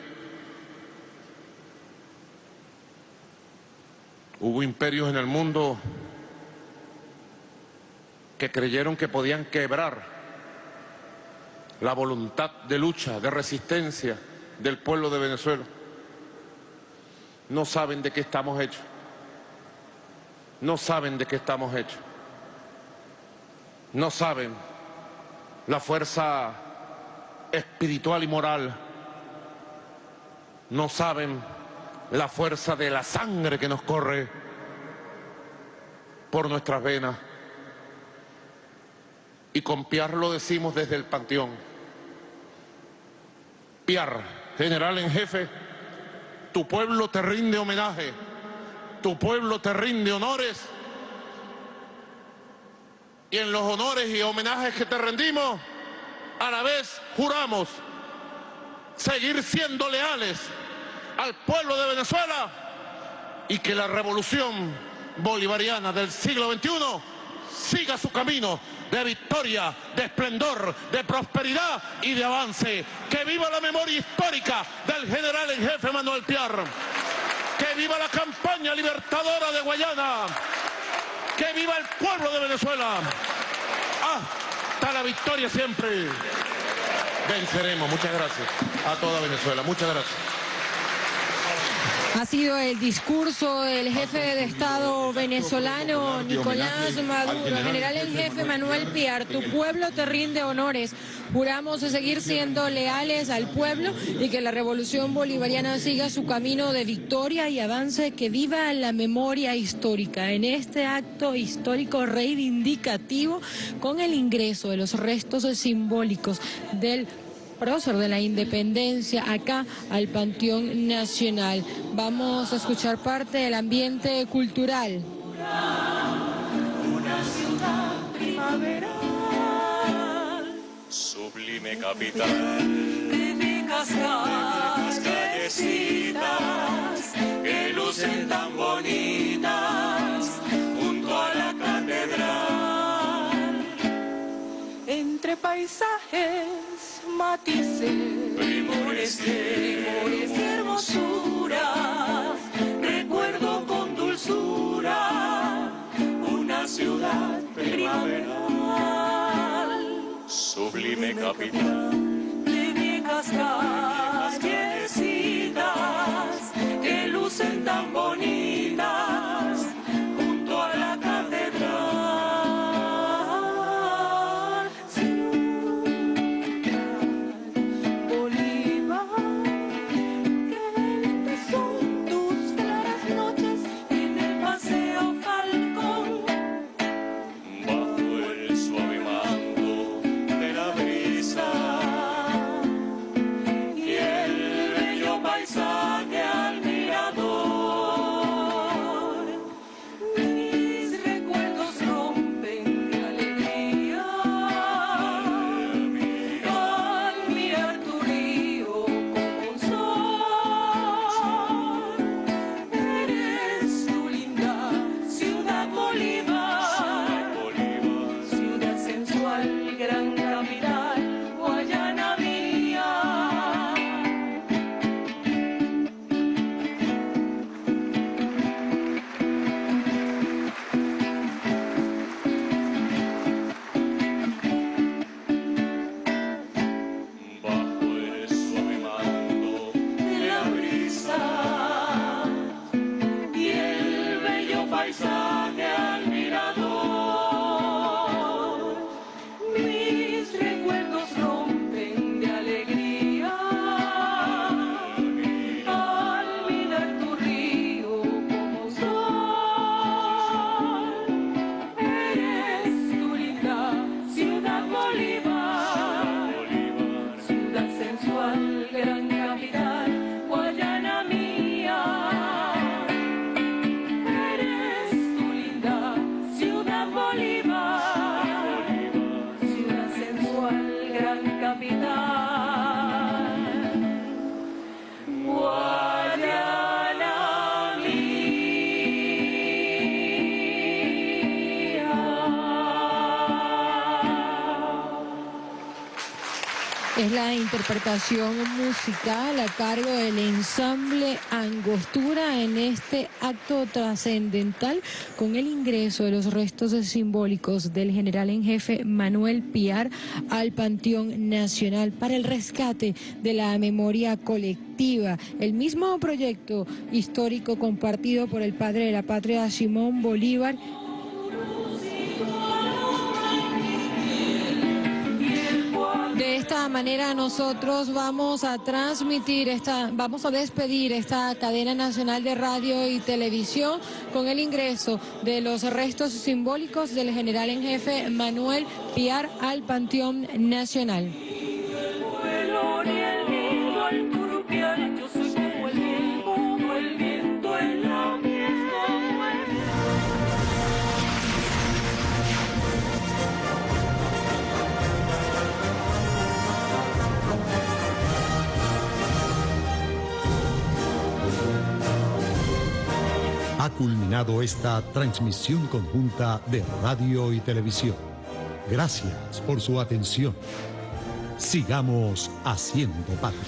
[SPEAKER 7] Hubo imperios en el mundo que creyeron que podían quebrar la voluntad de lucha, de resistencia del pueblo de Venezuela. No saben de qué estamos hechos. No saben de qué estamos hechos. No saben la fuerza espiritual y moral. No saben la fuerza de la sangre que nos corre por nuestras venas. Y con Piar lo decimos desde el Panteón. Piar, general en jefe, tu pueblo te rinde homenaje, tu pueblo te rinde honores, y en los honores y homenajes que te rendimos, a la vez juramos seguir siendo leales al pueblo de Venezuela y que la revolución bolivariana del siglo XXI siga su camino de victoria, de esplendor, de prosperidad y de avance. ¡Que viva la memoria histórica del general en jefe Manuel Piar! ¡Que viva la campaña libertadora de Guayana! ¡Que viva el pueblo de Venezuela! ¡Hasta la victoria siempre! Venceremos. Muchas gracias a toda Venezuela. Muchas gracias.
[SPEAKER 2] Ha sido el discurso del jefe de Estado venezolano Nicolás Maduro, general en jefe Manuel Piar. Tu pueblo te rinde honores. Juramos seguir siendo leales al pueblo y que la revolución bolivariana siga su camino de victoria y avance. Que viva la memoria histórica. En este acto histórico reivindicativo, con el ingreso de los restos simbólicos del prócer de la independencia acá al Panteón Nacional. Vamos a escuchar parte del ambiente cultural.
[SPEAKER 10] Una ciudad primaveral, sublime capital, típicas callecitas que lucen tan bonitas junto a la catedral. paisajes, matices, primores y hermosuras. Recuerdo con dulzura una ciudad primaveral,
[SPEAKER 4] Sublime capital
[SPEAKER 10] de viejas callecitas que lucen tan bonitas junto a la catedral. Ciudad Bolívar, qué lindas son tus claras noches en el Paseo Falcón,
[SPEAKER 4] bajo el suave manto de la brisa
[SPEAKER 10] y el bello paisaje al mirador. Mis recuerdos rompen de alegría al mirar tu río como un sol. Eres tu linda ciudad Bolívar, ciudad sensual, gran capital, Guayana mía.
[SPEAKER 4] bajo el suave manto
[SPEAKER 10] De la brisa y el bello paisaje al mirador. Mis recuerdos rompen de alegría al mirar tu río como un sol. Eres tu linda ciudad Bolívar, ciudad sensual, gran capital, Guayana mía. Eres tu linda ciudad Bolívar, ciudad sensual, gran capital, Guayana mía.
[SPEAKER 2] Es la interpretación musical a cargo del ensamble Angostura en este acto trascendental con el ingreso de los restos simbólicos del general en jefe Manuel Piar al Panteón Nacional para el rescate de la memoria colectiva. El mismo proyecto histórico compartido por el padre de la patria Simón Bolívar. De esta manera nosotros vamos a despedir esta cadena nacional de radio y televisión con el ingreso de los restos simbólicos del general en jefe Manuel Piar al Panteón Nacional.
[SPEAKER 10] Yo soy como el viento en la fiesta.
[SPEAKER 1] Ha culminado esta transmisión conjunta de radio y televisión. Gracias por su atención. Sigamos haciendo patria.